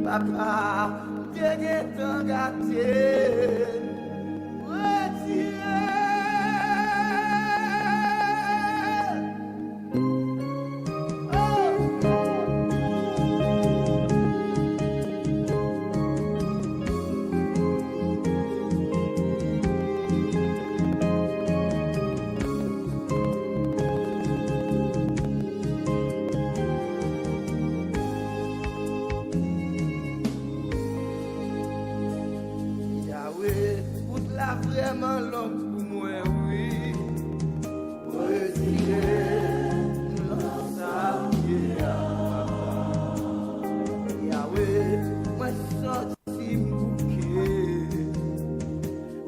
Papa, Dieu t'en gâté, retiré. Vraiment long pour moi, oui. Retirer l'ensemble, Yahweh, moi sorti bouquet,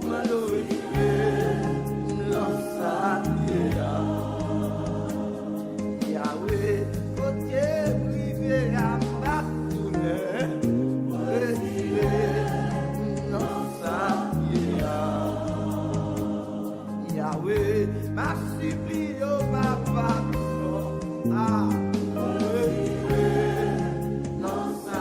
moi retirer l'ensemble, Yahweh, côté privé à ma tournée, retirer l'ensemble. Yahweh, ma supplié, ma pardon, non sa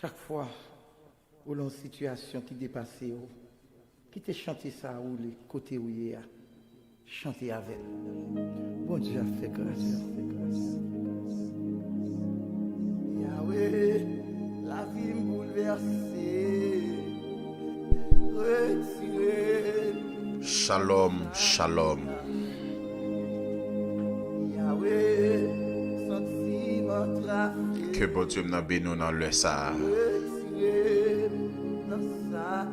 Chaque fois où l'on situation qui dépasse, qui te chanter ça ou les côtés où il y a, chanter avec. Bon Dieu a fait grâce. Yahweh, la vie me bouleversée. Retirez. Shalom, shalom. Yahweh, sentiment trafic. Que bon Dieu m'a béni dans le ça. Retirez. Dans sa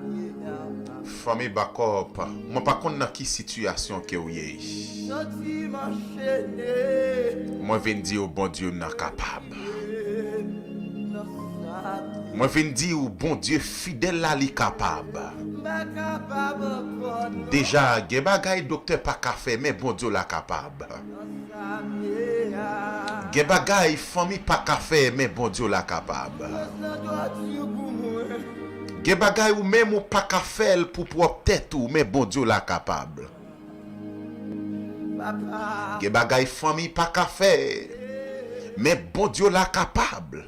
Famille Bakop, moi pas contre dans qui situation que vous êtes. sentiment chaîné. Moi viens dire au bon Dieu m'a capable. Dans sa Moi viens dire au bon Dieu fidèle là li capable. pas capable encore. Déjà, gen bagay docteur pas ka faire mais bon Dieu la capable. Gen bagay famille pas ka faire mais bon Dieu la capable. Gen bagay ou même ou pas ka faire pour propre tête ou mais bon Dieu la capable. Gen bagay famille pas ka faire mais bon Dieu la capable.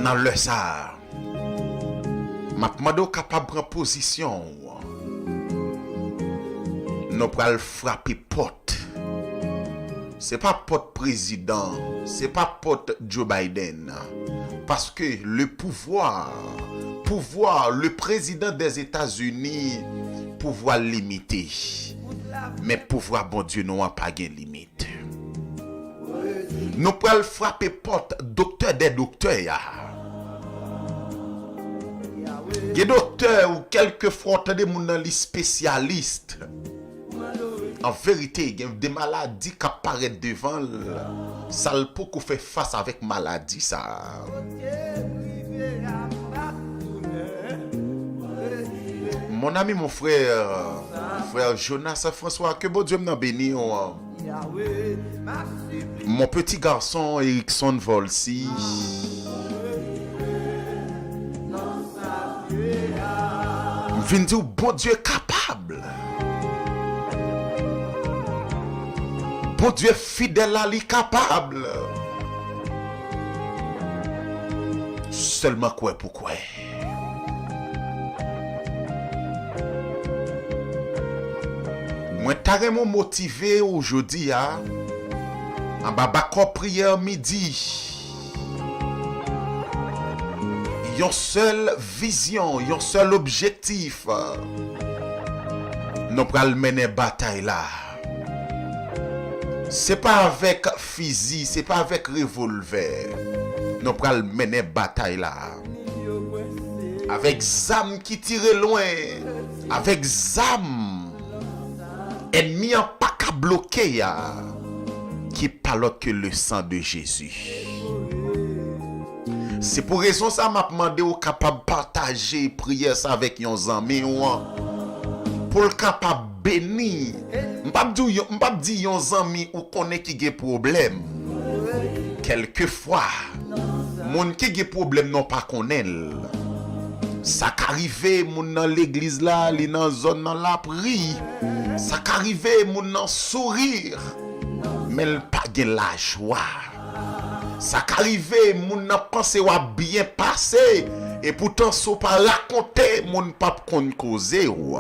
Dans le ça, m'a demandé capable prendre position. Nous pral frapper porte. C'est pas porte président, c'est pas porte Joe Biden. Parce que le pouvoir, le président des États-Unis, pouvoir limité. Mais pouvoir bon Dieu n'a pas de limite. Nous pral frapper porte docteur des docteurs. Les docteurs ou quelquefois des gens spécialistes. En vérité, il y a des maladies qui apparaissent devant ça le peut qu'on fait face avec maladie ça. Mon ami, mon frère Jonas François, que bon Dieu m'en bénisse. Mon petit garçon Erickson Volsi. Je viens dire, bon Dieu est capable. Bon Dieu est fidèle à lui capable. Seulement quoi pourquoi? Moi, carrément motivé aujourd'hui, en bas prière midi. Yon seule vision, yon seul objectif. Nous pral mener bataille là. C'est pas avec fusil, c'est pas avec revolver. Nous pral mener bataille là. Avec zam qui tire loin, avec zam ennemi en pas qu'à bloquer ya, qui parle que le sang de Jésus. C'est pour raison ça m'a demandé au capable partager prière ça avec yon ami pour le capable béni. M'pa di yon ami ou connaît qui gen problème. Quelquefois moun qui gen problème non pas connaît. Ça qu'arrive moun dans l'église là, li dans zone dans la pri. Ça qu'arrive moun dans sourire. Mais il pas gen la joie. Ça qu'arrive, moun n'a pensé wa bien passé et pourtant so pas raconter moun pas kon causer ou.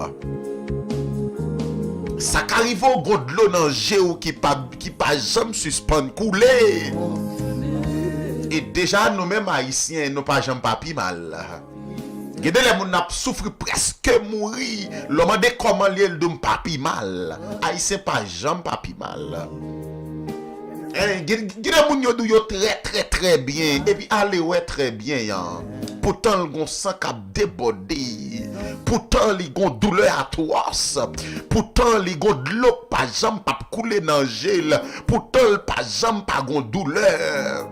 Ça qu'arrive au gros de l'eau dans géo qui pas jamais suspend couler. Et déjà nous même haïtiens nous pas jamais papi mal. Gade les moun n'a souffri presque mourir. L'homme de comment lié de papi mal. Haïtien pas jamais papi mal. Gade moun yo dou yo très bien et puis allez ouais très bien yan. Pourtant le gon sang k'ap débordé. Pourtant li gon douleur atroce. Pourtant li gon de l'eau pas jambe pas couler dans gel. Pourtant le pas jambe pas gon douleur.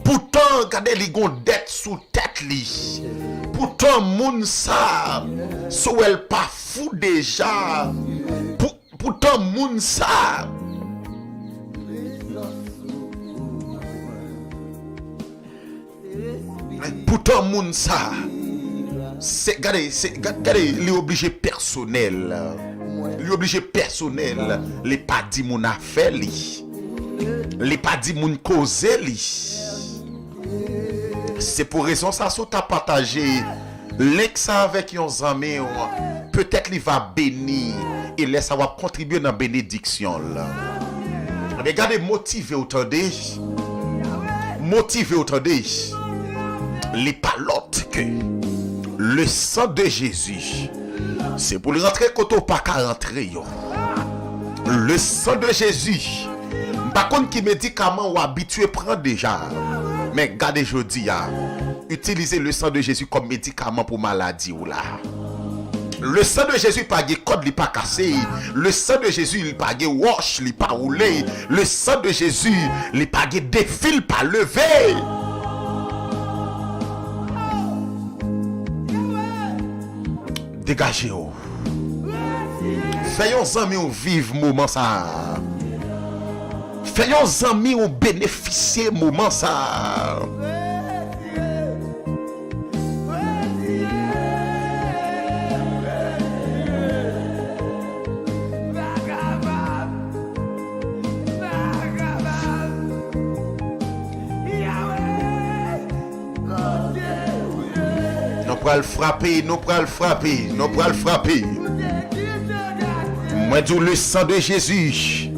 Pourtant gade li gon dette sous tête li. Pourtant moun sa so elle pas fou déjà. Pourtant moun sa pourtant moun ça c'est regardez les obligé personnel les pas dit mon affaire li li pas dit moun cause li. C'est pour raison ça so t'a partagé l'ex avec yon zami, peut-être il va bénir et laisse ça va contribuer dans bénédiction là. Regardez, motiver autant les pas l'autre que le sang de Jésus. C'est pour le rentrer quand on pas qu'à rentrer yo. Le sang de Jésus. Par contre qui médicament ou habitué prend déjà. Mais gardez jodi utilisez le sang de Jésus comme médicament pour maladie ou là. Le sang de Jésus pas de code li pas cassé. Le sang de Jésus il pas de wash li pas roulé. Le sang de Jésus il pas de défil pas levé. Dégagez-vous. Faisons amis ou vivre moment ça. Faisons amis ou bénéficier moment ça. Nous pral frapper. Moi dis le sang de Jésus.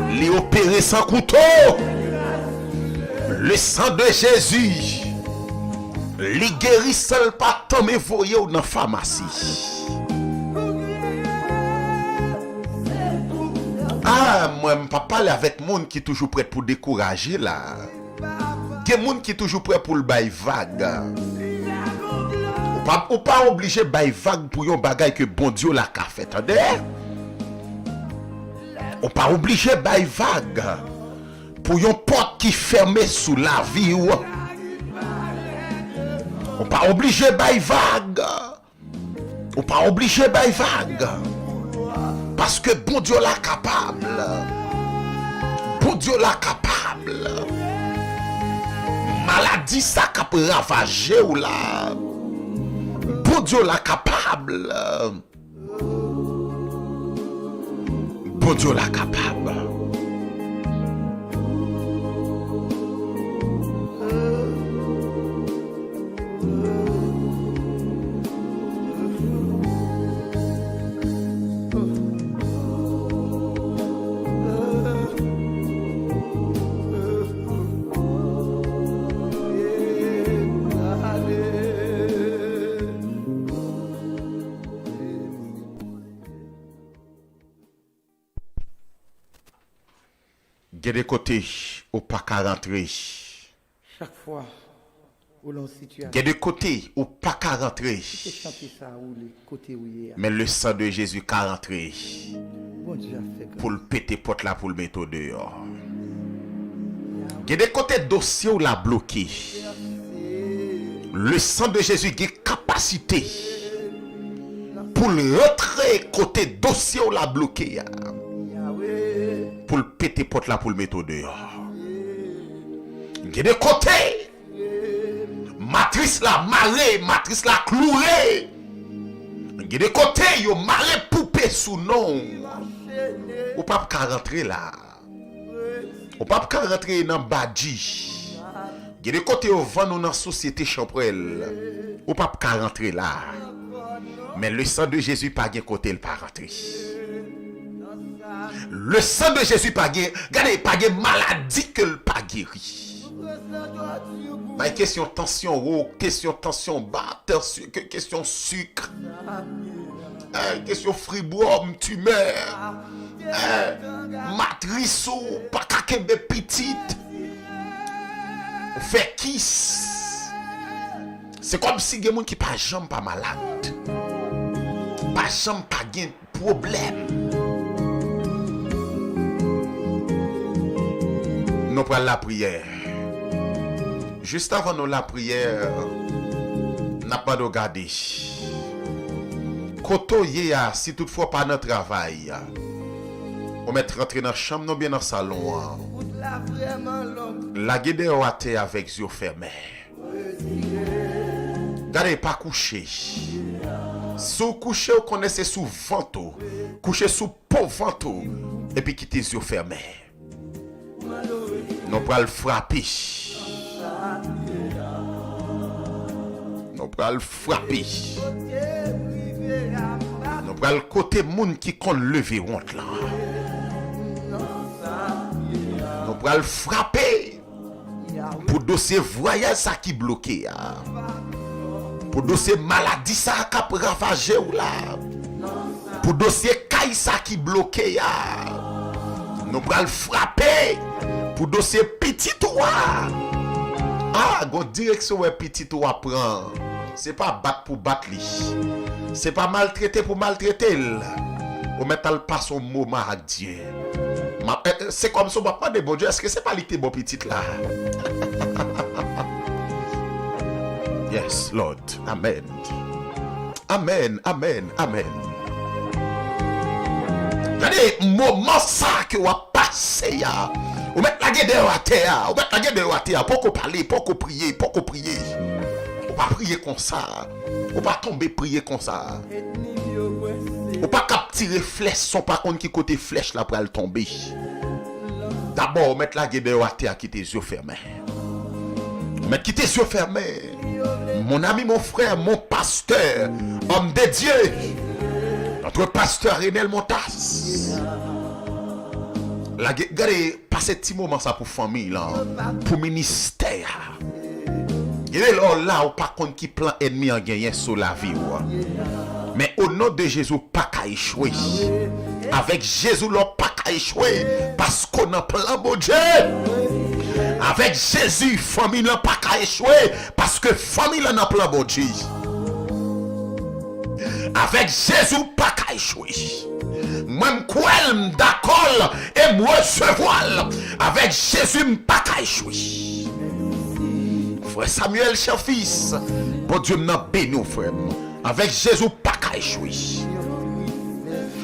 Li opéré sans couteau. Le sang de Jésus. Li guérit seul pas tant mais voyez dans pharmacie. Ah, moi je pas parler avec monde qui toujours prêt pour décourager là. Des monde qui toujours prêt pour le bail vague. Ou pas obligé bail vague pour yon bagay que bon Dieu l'a ka fait, attendez. On pas obligé bail vague pour yon porte qui fermée sous la vie ou. On pas obligé bail vague. On pas obligé bail vague. Parce que bon Dieu l'a capable. Bon Dieu l'a capable. Maladie ça qui peut ravager ou là. Bon Dieu l'a capable. Bon Dieu l'a capable. Il y a des côtés où pas qu'à rentrer. Chaque fois où l'on situation. Il y a des côtés où pas qu'à rentrer. Mais le sang de Jésus qu'à rentrer. Bon Dieu a fait pour le péter porte là pour le mettre dehors. Il y a des côtés dossier où l'a bloqué. Le sang de Jésus a capacité pour le rentrer côté dossier où l'a bloqué. Pour le péter porte là pour le mettre dehors. Il y a des côtés matrice la marée, matrice la clouée. Il y a des côtés yo marée poupée sous nom. Ou pas qu'à rentrer là. Ou pas qu'à rentrer dans badji. Il y a des côtés où vend nous dans société champrelle. Ou pas qu'à rentrer là. Mais le sang de Jésus pas gain côté il pas rentrer. Le sang de Jésus pas gain, regardez pas gain maladie que le pas guéri. Ma question tension haut, question tension bas, question sucre. Question fribourg, tumeur. Matrice ou pas kakembe petite. Fait kiss. C'est comme si il y a des gens qui pas jamais pas malade. Pas jamais pas gain problème. Nous prenons la prière. Juste avant nous la prière, n'a pas de garder. Koto yéa, si toutefois pas notre travail, on met rentrer dans la chambre, nous bien dans le salon. La guide au athée avec yeux fermés. Gardez pas coucher. Sous coucher, vous connaissez sous ventre, coucher sous pauvre ventre, et puis quittez les yeux fermés. Nous pral le frapper. Nous pral le frapper. Nous pral le côté moun qui compte lever honte là. Nous pral le frapper. Pour dossier voyage ça qui bloqué. Pour dossier maladie ça qui a ravagé ou là. Pour dossier caille ça qui bloqué. Nous pral le frapper. Pour dossier petit toi. Ah, gon direction ouais petit toi prend. C'est pas battre pour battre lui. C'est pas maltraiter pour maltraiter. Ou mettre le pas son moment à Dieu. C'est comme ça, pas de bon Dieu. Est-ce que c'est pas lui qui est bon petit là? Yes, Lord. Amen. Amen, amen, amen. Regardez, moment ça que vous passé ya. Vous mettez la gueule à terre. Vous mettez la gueule à terre. Pour qu'on parle, pour qu'on prie, pour qu'on prie. Ou pas prier comme ça. Ou pas tomber prier comme ça. Ou pas capturer flèche son par contre qui côté flèche là pour elle tomber. D'abord mettre la gueule à terre qui tes yeux fermés. Mettre qui tes yeux fermés. Mon ami, mon frère, mon pasteur, homme de Dieu. Notre pasteur Renel Montas. Regardez, passez petit moment ça pour famille là, pour ministère. Il est là où par contre qui plan ennemi en gagné sur la vie. Mais au nom de Jésus, pas qu'à échouer. Avec Jésus, l'on pas qu'à échouer. Parce qu'on a plan bon Dieu. Avec Jésus, famille n'a pas qu'à échouer. Parce que famille n'a plan bon Dieu. Avec Jésus, pas qu'à échouer. Même quoi d'accord et moi recevoir. Avec Jésus, pas qu'à échouer. Frère Samuel, cher fils, bon Dieu m'a béni, frère. Avec Jésus, pas qu'à échouer.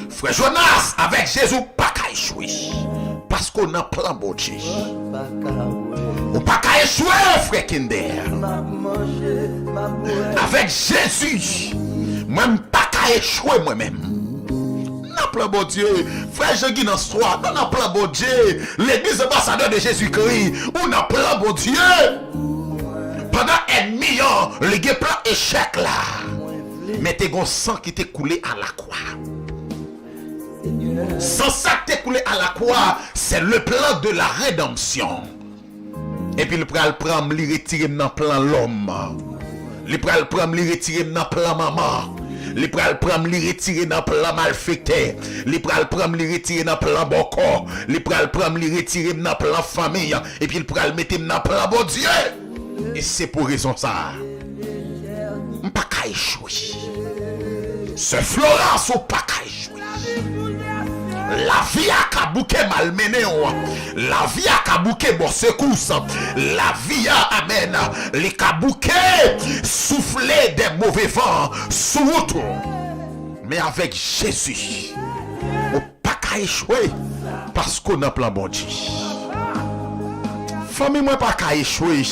Frère Jonas, avec Jésus, pas qu'à échouer. Parce qu'on a plein bon Dieu. On pas qu'à échouer, frère Kinder. Avec Jésus, même pas qu'à échouer moi-même. On a plein bon Dieu. Frère Jean-Guy dans ce soir, on a plein bon Dieu. L'église ambassadeur de Jésus-Christ, on a plein bon Dieu. Pendant un million, le gars plein échec là. Mais t'es gon sang qui t'est coulé à la croix. Sans ça qui t'est coulé à la croix, c'est le plan de la rédemption. Et puis le pral prendre, le retirer dans le plan l'homme. Le pral prendre, le retirer dans le plan maman. Le pral prendre, le retirer dans le plan malfecté. Le pral prendre, le retirer dans le plan bon corps. Le pral prendre, le retirer dans le plan famille. Et puis le pral mettre dans le plan bon Dieu. Et c'est pour raison ça. On pas qu'à échouer. Ce Florence ou pas qu'à échouer. La vie a kabouké malmené. La vie a kabouké bon secousse. La vie a amen. Les kabouké souffler des mauvais vents sous route. Mais avec Jésus, on pas qu'à échouer. Parce qu'on a plein bon Dieu. Famille moi pas qu'à échouer.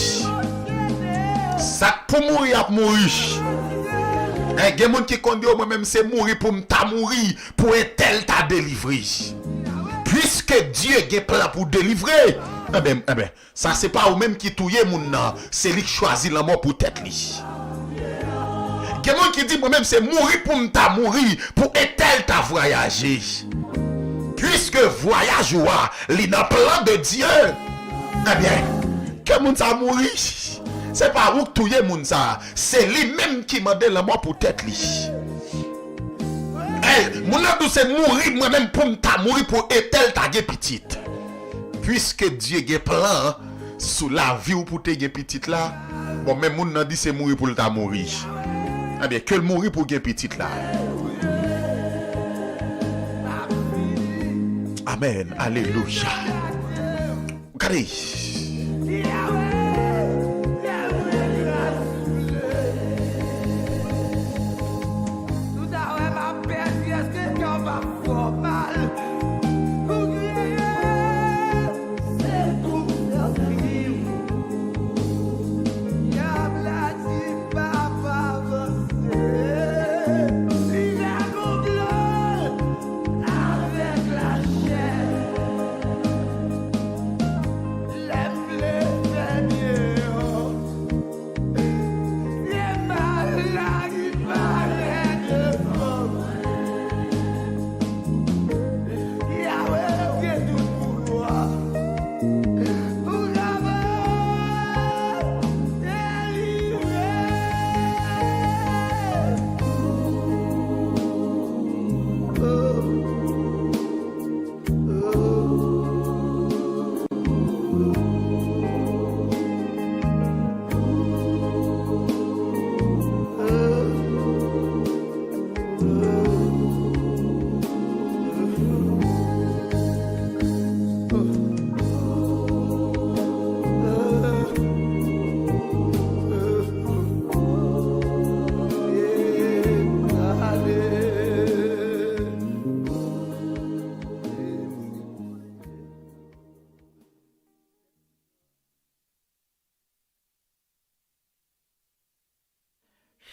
Ça pour mourir à mourir. Il y a des gens qui disent moi-même c'est mourir pour m'ta mourir pour un tel t'a délivré. Puisque Dieu a plan pour délivrer, eh ben, ça c'est pas vous même qui touye moun nan, c'est lui qui choisit la mort pour tête li. Il y a des gens qui disent moi-même c'est mourir pour m'ta mourir pour un tel t'a voyager. Puisque voyage ou li dans plan de Dieu, eh bien, que moun sa mourir. C'est pas où touye moun ça, c'est lui-même qui m'a donné la mort pour tête li. Mon âme c'est mourir moi-même pour m'ta mourir pour etel ta ge petite. Puisque Dieu a plan sous la vie ou pour te ge petite là, bon même moun nan dit c'est mourir pour ta mourir. Eh bien que le mourir pour ge petite là. Amen, alléluia. Regardez.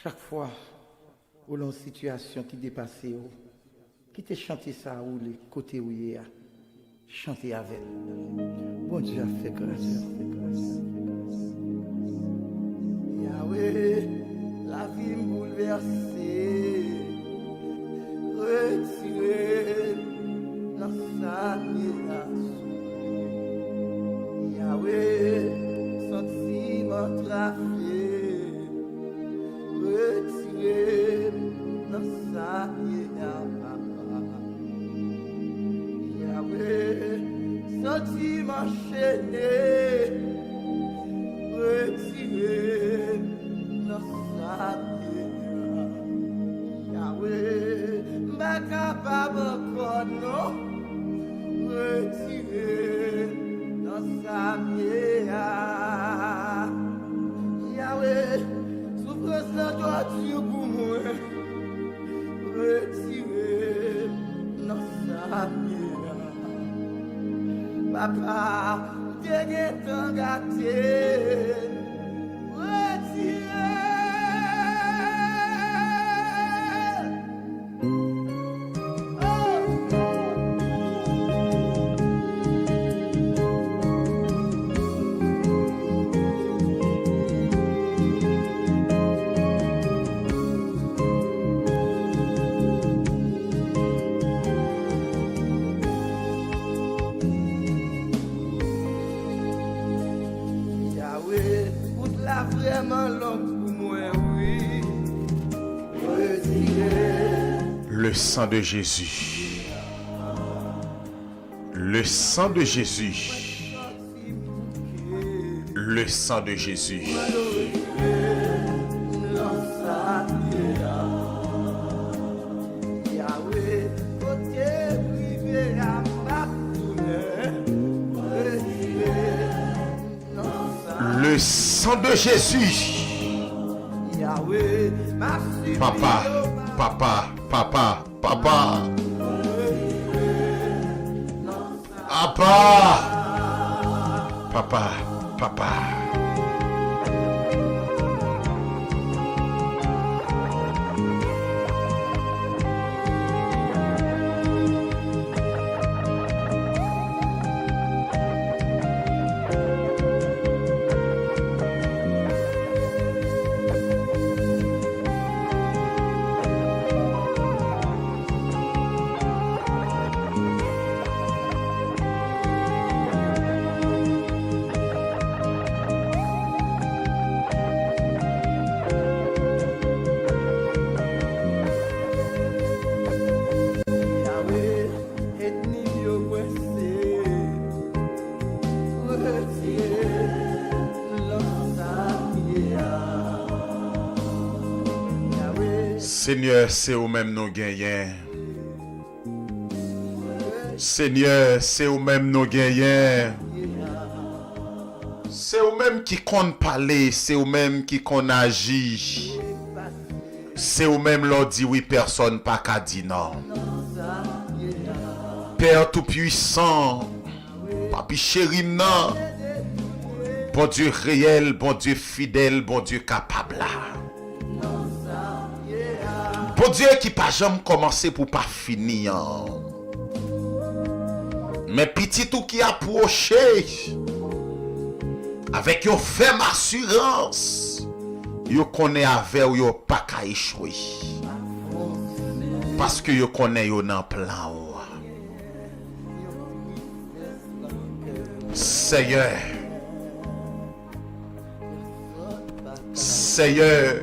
Chaque fois où l'on situation qui dépasse, qui te chanter ça ou les côtés où il y a, chanter avec. Bon Dieu a fait grâce. Yahweh, la vie me bouleversée, retiré dans sa génération. Yahweh, sentiment trafé, retiré dans sa génération. Yahweh, sentiment chaîné, retiré dans sa génération. Yahweh, pas capable encore non, retiré dans sa génération. Yahweh, souffrance la torture pour moi, retiré dans sa génération. Papa, t'es tant gâté, retiré. Yahweh, route la vraiment longue pour moi, oui. Retiré. Le sang de Jésus. Le sang de Jésus. Le sang de Jésus. Yahweh, côté privé à ma Le sang de Jésus. Yahweh, ma Papa, papa, papa, papa. Papa. Papa, papa. Yahweh, ethnie yo kwese, retiré Yahweh, Seigneur, c'est au même nous gagnons. Seigneur, c'est au même nous gagnons. C'est au même qui compte parler, c'est au même qui compte agir. C'est au même l'on dit oui, personne pas qu'à dire non. Père tout-puissant, Papi chéri, non. Bon Dieu réel, bon Dieu fidèle, bon Dieu capable là. Bon Dieu qui pas jamais commencé pour pas finir. Mais petit tout qui approché avec une ferme assurance, yo connaît avec yo pas qu'à échouer. Parce que yo connaît yo dans plan. Seigneur. Seigneur.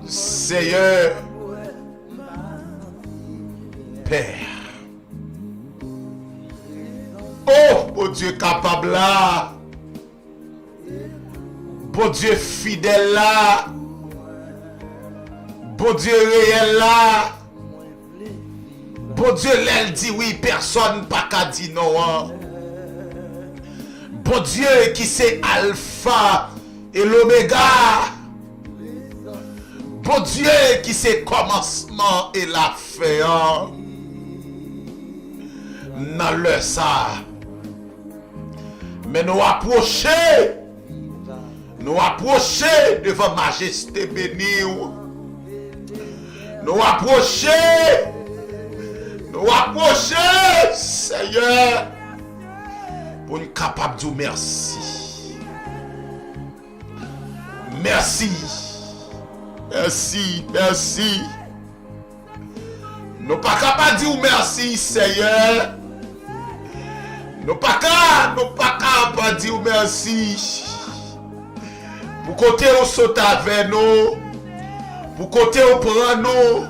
Seigneur. Père. Oh, bon Dieu capable là. Bon Dieu fidèle là. Bon Dieu réel là. Bon Dieu l'aile dit oui, personne pas qu'à dire non. Hein. Bon Dieu qui c'est alpha et l'oméga. Bon Dieu qui c'est commencement et la fin. Hein. Dans le ça. Mais nous approcher. nous approcher devant majesté bénie. Nous approcher, Seigneur, pour nous capables de dire merci. Merci. Merci, merci. Nous pas capables de dire merci, Seigneur. Nous pas capables de dire merci. Pour côté on saute avec nous, pour côté on prend nous,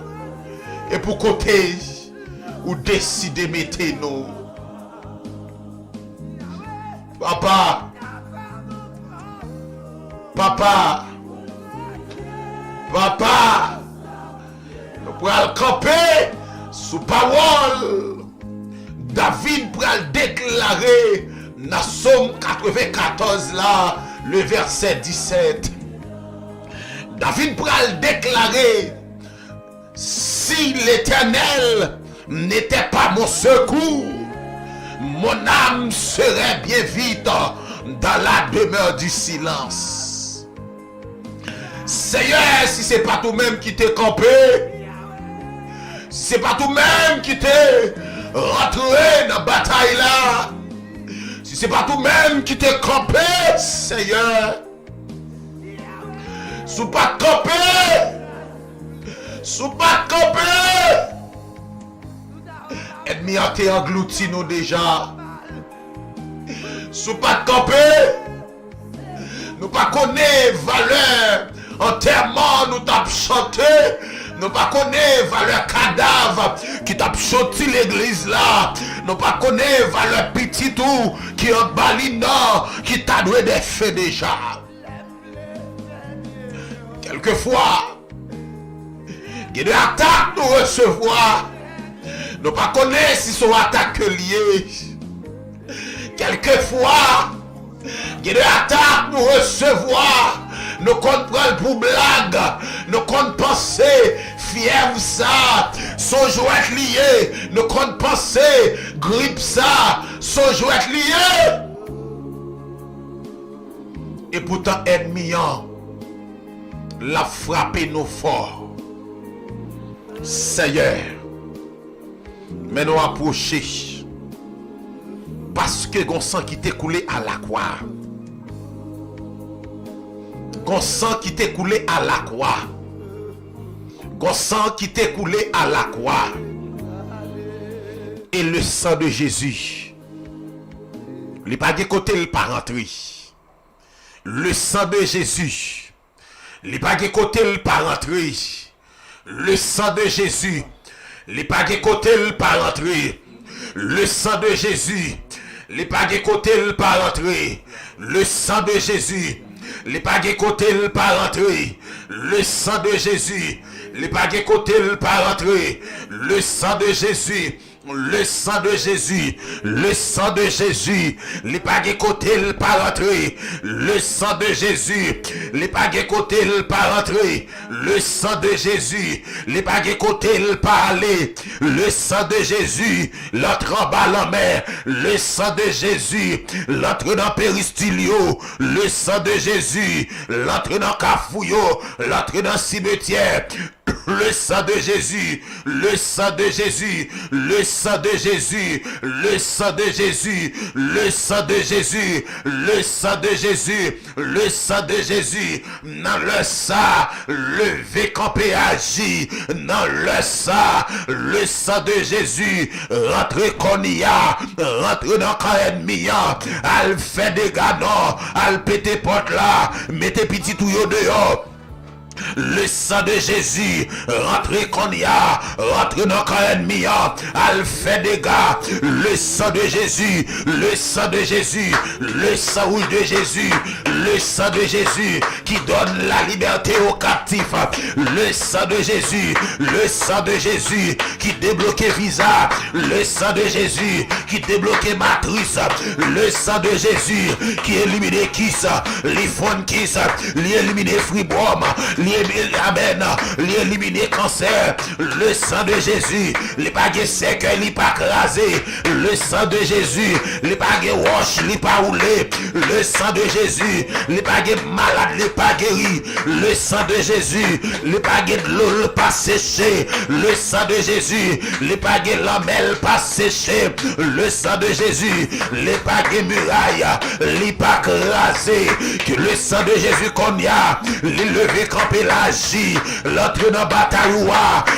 et pour côté on décide de mettre nous. Papa, nous pourrons camper sous parole. David pourra déclarer dans Somme 94 là, le verset 17. David pourra déclarer: si l'Éternel n'était pas mon secours, mon âme serait bien vite dans la demeure du silence. Seigneur, si c'est pas toi-même qui t'es campé, si c'est pas toi-même qui t'es rentré dans la bataille là, si c'est pas toi-même qui t'es campé, Seigneur, sous pas campé, ennemi a été englouti nous déjà. Sous pas campé, nous pas connaît valeur enterrement, nous t'a chanté, nous pas connaît valeur cadavre qui t'a chanté l'église là, nous pas connaît valeur petit tout qui en balina qui t'a doué des faits déjà. Quelquefois, il y a des attaques nous recevoir, nous pas connaît si sont attaques liées. Quelquefois, il y a des attaques nous recevoir, nous comprenons pour blague, nous comptons penser, fièvre ça, son jouet lié, nous comptons penser, grippe ça, son jouet lié. Et pourtant, ennemi, l'a frappé nous fort. Seigneur, mais nous approcher. Parce que gon sang qui t'est coulé à la croix. Gon sang qui t'est coulé à la croix. Gon sang qui t'est coulé à la croix. Et le sang de Jésus. Il pas de côté il pas rentré. Le sang de Jésus. Il pas de côté il pas rentré. Le sang de Jésus. Il pas de côté il pas rentré. Le sang de Jésus. Les pas de côté le pas rentrer. Le sang de Jésus. Les pas de côté le pas rentrer. Le sang de Jésus. Les pas de côté le pas rentrer. Le sang de Jésus. Le sang de Jésus, le sang de Jésus, les pas de côté le pas rentrer. Le sang de Jésus, les pas de côté le pas rentrer. Le sang de Jésus, les pas de côté le pas aller. Le sang de Jésus, l'entre en bas la mer. Le sang de Jésus, l'entre dans Péristilio. Le sang de Jésus, l'entre dans Cafouillot. L'entre dans cimetière. Le sang de Jésus, le sang de Jésus, le sang de Jésus, le sang de Jésus, le sang de Jésus, le sang de Jésus, le sang de Jésus, dans le sang, levé campé agi, dans le sang de Jésus, rentre qu'on y a, rentre dans le ennemi, al fait des gadons, al pété porte là, mettez petit touillot dehors. Le sang de Jésus, rentrez qu'on y a, rentrez dans le ennemi, al fait des gars. Le sang de Jésus, le sang de Jésus, le sang de Jésus, le sang de Jésus qui donne la liberté aux captifs. Le sang de Jésus, le sang de Jésus qui débloque visa. Le sang de Jésus qui débloque matrice. Le sang de Jésus qui élimine qui ça, les fonds qui ça, les élimine fribom. Amen, l'éliminer cancer, le sang de Jésus, les baguettes secs, les pas crasé, le sang de Jésus, les baguettes roches, les pas roulé, le sang de Jésus, les baguettes malades, les pas guéris, le sang de Jésus, les baguettes l'eau pas séché, le sang de Jésus, les baguettes lamelles pas séché, le sang de Jésus, les baguettes murailles, les pas crasé, que le sang de Jésus qu'on y a, les lever camper l'agit, l'entre dans bataille,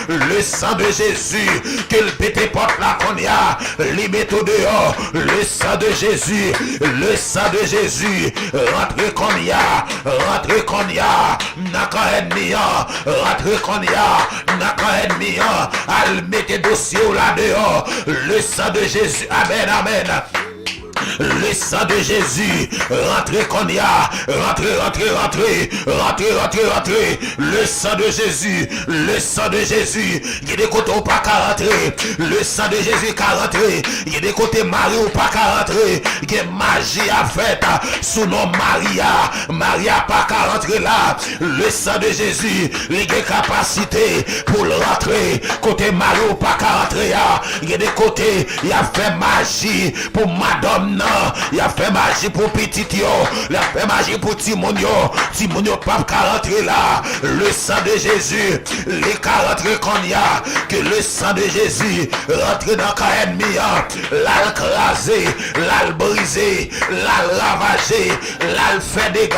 le sang de Jésus, que le pété porte là qu'on y a, les métaux dehors, le sang de Jésus, le sang de Jésus, rentrez qu'on y a, rentrez qu'on y a, n'a qu'un ennemi, rentrez qu'on y a, n'a qu'un ennemi, al mettez dossier là dehors, le sang de Jésus, amen, amen. Le sang de Jésus, rentrez qu'on y a, rentrez, rentrez, rentrez, rentrez, rentrez, rentrez, le sang de Jésus, le sang de Jésus, il y a des côtés où pas qu'à rentrer, le sang de Jésus qu'à rentrer, il y a des côtés Marie où pas qu'à rentrer, il y a magie à faire, sous nom Maria, Maria pas qu'à rentrer là, le sang de Jésus, il y a des capacités pour le rentrer, côté Marie où pas qu'à rentrer, il y a des côtés, il a fait magie pour madame. Non, il a fait magie pour petit yo, il a fait magie pour Timonio pas qu'à rentrer là, le sang de Jésus, les qu'à rentrer qu'on y a, que le sang de Jésus rentre dans le ennemi, l'a crasé, l'a brisé, l'a ravagé, l'a fait dégâts,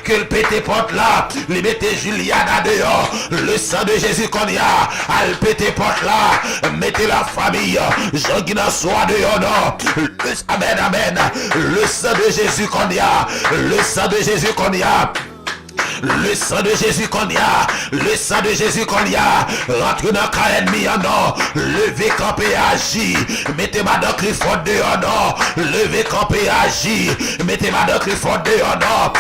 que le pété porte là, les mettez Juliana dehors, le sang de Jésus qu'on y a, al pété porte là, mettez la famille, Jean-Guinan soit dehors, non, amen, amen. Le sang de Jésus qu'on y a, le sang de Jésus qu'on y a. Le sang de Jésus qu'on y a, le sang de Jésus qu'on y a, rentre dans le ennemi en non, levez campé agis, mettez-moi dans Clifford de en non, levez campé agis, mettez-moi dans Clifford de en non,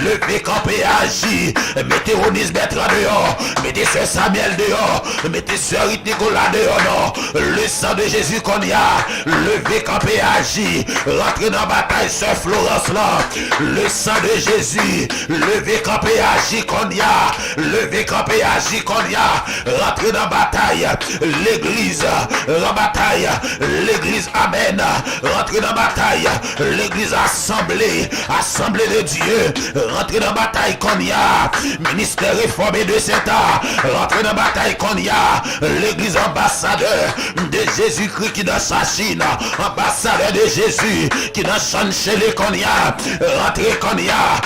levez campé agis, mettez Onis Bertrand dehors, mettez Sœur Samuel dehors, mettez Sœur Rite Nicolas dehors non, le sang de Jésus qu'on y a, levez campé agis, rentrez dans la bataille Sœur Florence là, le sang de Jésus, levez campé agis qu'on y a, levé campé agis qu'on y a, rentrez dans la bataille, l'église en bataille, l'église amen, rentrez dans la bataille, l'église assemblée, assemblée de Dieu, rentrez dans la bataille qu'on y a, ministère réformé de Satan, rentrez dans la bataille qu'on y a, l'église ambassadeur de Jésus-Christ qui dans sa Chine, ambassadeur de Jésus qui dans Chancelé qu'on y a, rentrez qu'on y a,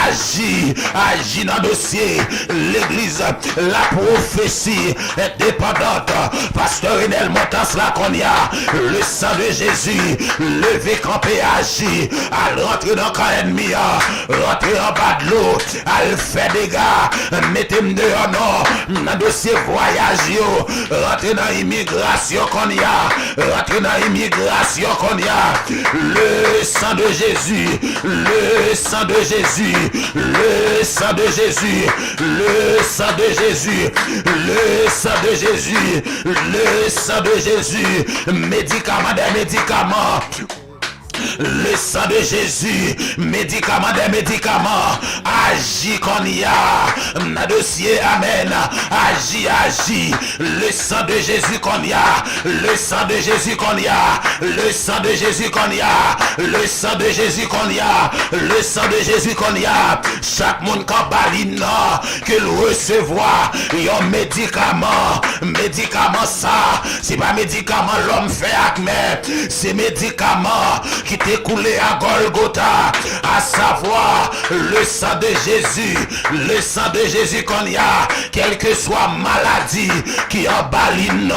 agis, agis dans le dossier, l'église, la prophétie indépendante, pasteur Enel Montas là qu'on y a, le sang de Jésus, levé campé agit, à rentrer dans le ennemi, rentrer en bas de l'eau, à faire des gars, mettez-moi dehors non, dans le dossier voyage yo, rentrer dans l'immigration qu'on y a, rentrer dans l'immigration qu'on y a, le sang de Jésus, le sang de Jésus, le sang de Jésus, le sang de Jésus, le sang de Jésus, le sang de Jésus, médicaments des médicaments. Le sang de Jésus, médicaments des médicaments, agis qu'on y a, dans dossier, amen, agis, le sang de Jésus qu'on y a, le sang de Jésus qu'on y a, le sang de Jésus qu'on y a, le sang de Jésus qu'on y a, le sang de Jésus qu'on y a, chaque monde quand baline, que le recevoir, un médicament, ça, c'est pas médicament l'homme fait avec mais, c'est médicament qui t'est coulé à Golgotha, à savoir le sang de Jésus, le sang de Jésus qu'on y a, quelle que soit maladie qui en baline,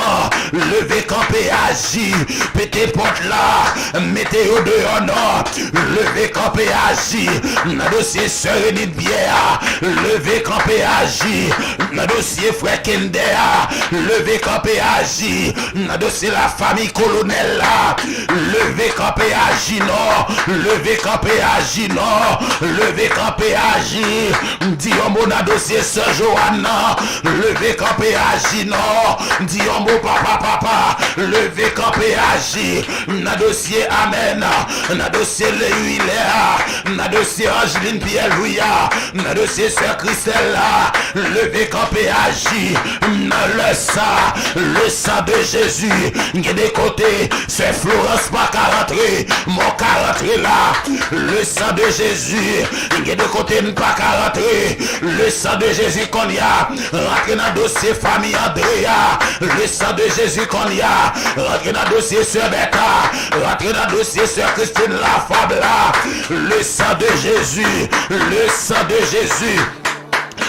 levez campé agis, pété porte là, mettez au dehors non, levez campé agis, dans dossier sœur Enid Bière, levez campé agis, dans dossier frère Kendea, levez campé agis, dans dossier la famille colonel là, levez Levez campé agis non. Levez campé agis non. Levez campé agis. Dis un mot dans dossier Sœur Johanna. Levez campé agis non. Dis un mot papa. Levez campé agis. Dans dossier Amen. Dans dossier Léuiléa. Dans dossier Angeline Pierre Louia. Dans dossier Sœur Christelle là. Levez campé agis. Dans le sang de Jésus. Il y a des côtés. C'est Florence pas qu'à rentrer. Mon qu'à rentrer là. Le sang de Jésus. Il y a des côtés pas qu'à rentrer. Le sang de Jésus qu'on y a. Rentrer dans le dossier famille Andrea. Le sang de Jésus qu'on y a. Rentrer dans le dossier Sœur Beta. Rentrer dans le dossier Sœur Christine la Fabla. Le sang de Jésus. Le sang de Jésus.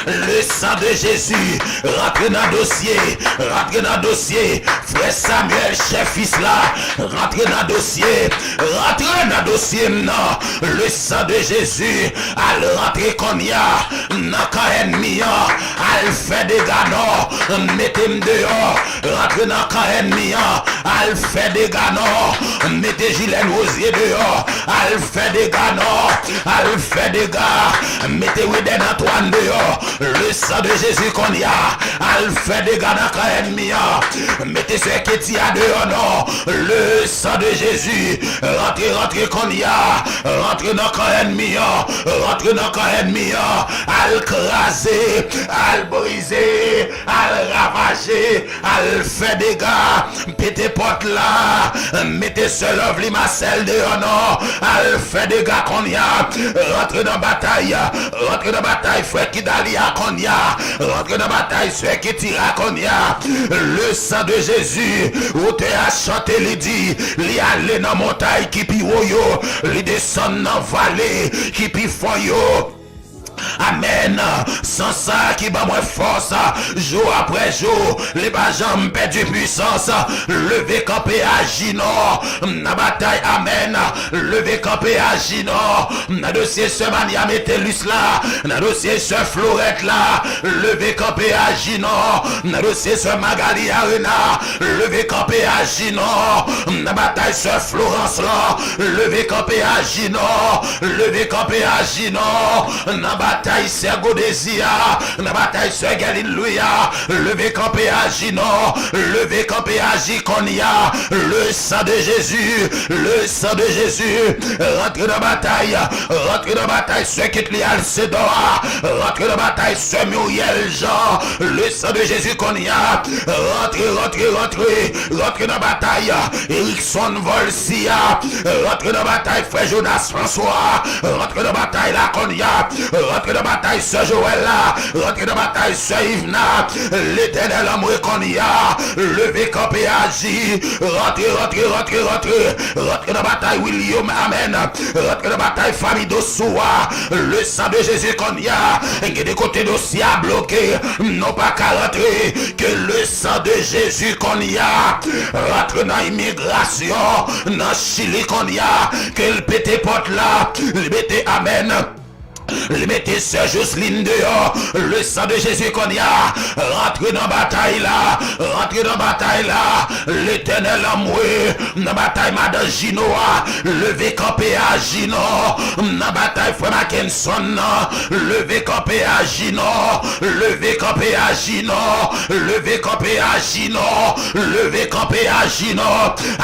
Le sang de Jésus, rentrez dans le dossier, frère Samuel, chef fils là, rentrez dans le dossier, non, le sang de Jésus, al rentrer qu'on y a, dans le ennemi, al fait des gagnants, mettez-moi dehors, rentrez dans le ennemi, al fait des gagnants, mettez Gilles Rosier dehors, al fait des gagnants, al fait des gars, mettez Widen Antoine dehors. Le sang de Jésus qu'on y a, al fait des gars dans ennemi. Mettez ce qui a dehors, non. Le sang de Jésus, rentrez qu'on y a, rentrez dans ennemi, rentrez dans ennemi, al craser, al briser, al ravager, al fait des gars, pété porte là, mettez ce lovely Marcel dehors, non. Al fait des gars qu'on y a, rentrez dans bataille, frère Kidalia qu'on y a, rentrez dans bataille, ceux qui tirent qu'on y a, le sang de Jésus, où tu as chanté, il dit, il allait dans montagne qui pi yo, il descend dans vallée qui pi foyo. Amen. Sans ça qui bat moins force, jour après jour, les bajams perdent du puissance. Levez campé agis non. Na bataille, amen. Levez campé agis non. Na dossier ce mania métellus là. Na dossier ce Florette là. Levez campé agis non. Na dossier ce Magali Arena. Levez campé agis non. Na bataille ce Florence là. Levez campé agis non. Levez campé agis non. Na bataille Sergo Desia, la bataille sur Galine Louia, levez campé agis non, levez campé agis qu'on y a, le sang de Jésus, rentrez dans la bataille sur Kitlial Sedora, rentrez dans la bataille sur Muriel Jean, le sang de Jésus qu'on y a, rentrez dans la bataille, Erickson Volsia, rentrez dans la bataille frère Jonas François, rentrez dans la bataille là qu'on y a, rentrez dans la bataille sur Joël là, rentrez dans la bataille sur Yvna, l'éternel amour qu'on y a, levez campé agis, rentrez dans la bataille William, amen, rentrez dans la bataille famille d'Ossoua, le sang de Jésus qu'on y a, qui des côtés dossier à bloquer, non pas qu'à rentrer, que le sang de Jésus qu'on y a, rentre dans l'immigration, dans Chili qu'on y a, que le pété porte là, le pété amen. Le mettez Sœur Jocelyne dehors, le sang de Jésus qu'on y a, rentrez dans la bataille là, l'éternel amour, dans la bataille Madame Ginoa, levez campé à Gino, dans la bataille Frère Mackinson, levez campé à Gino, levez campé à Gino, levez campé à Gino, levez campé à Gino,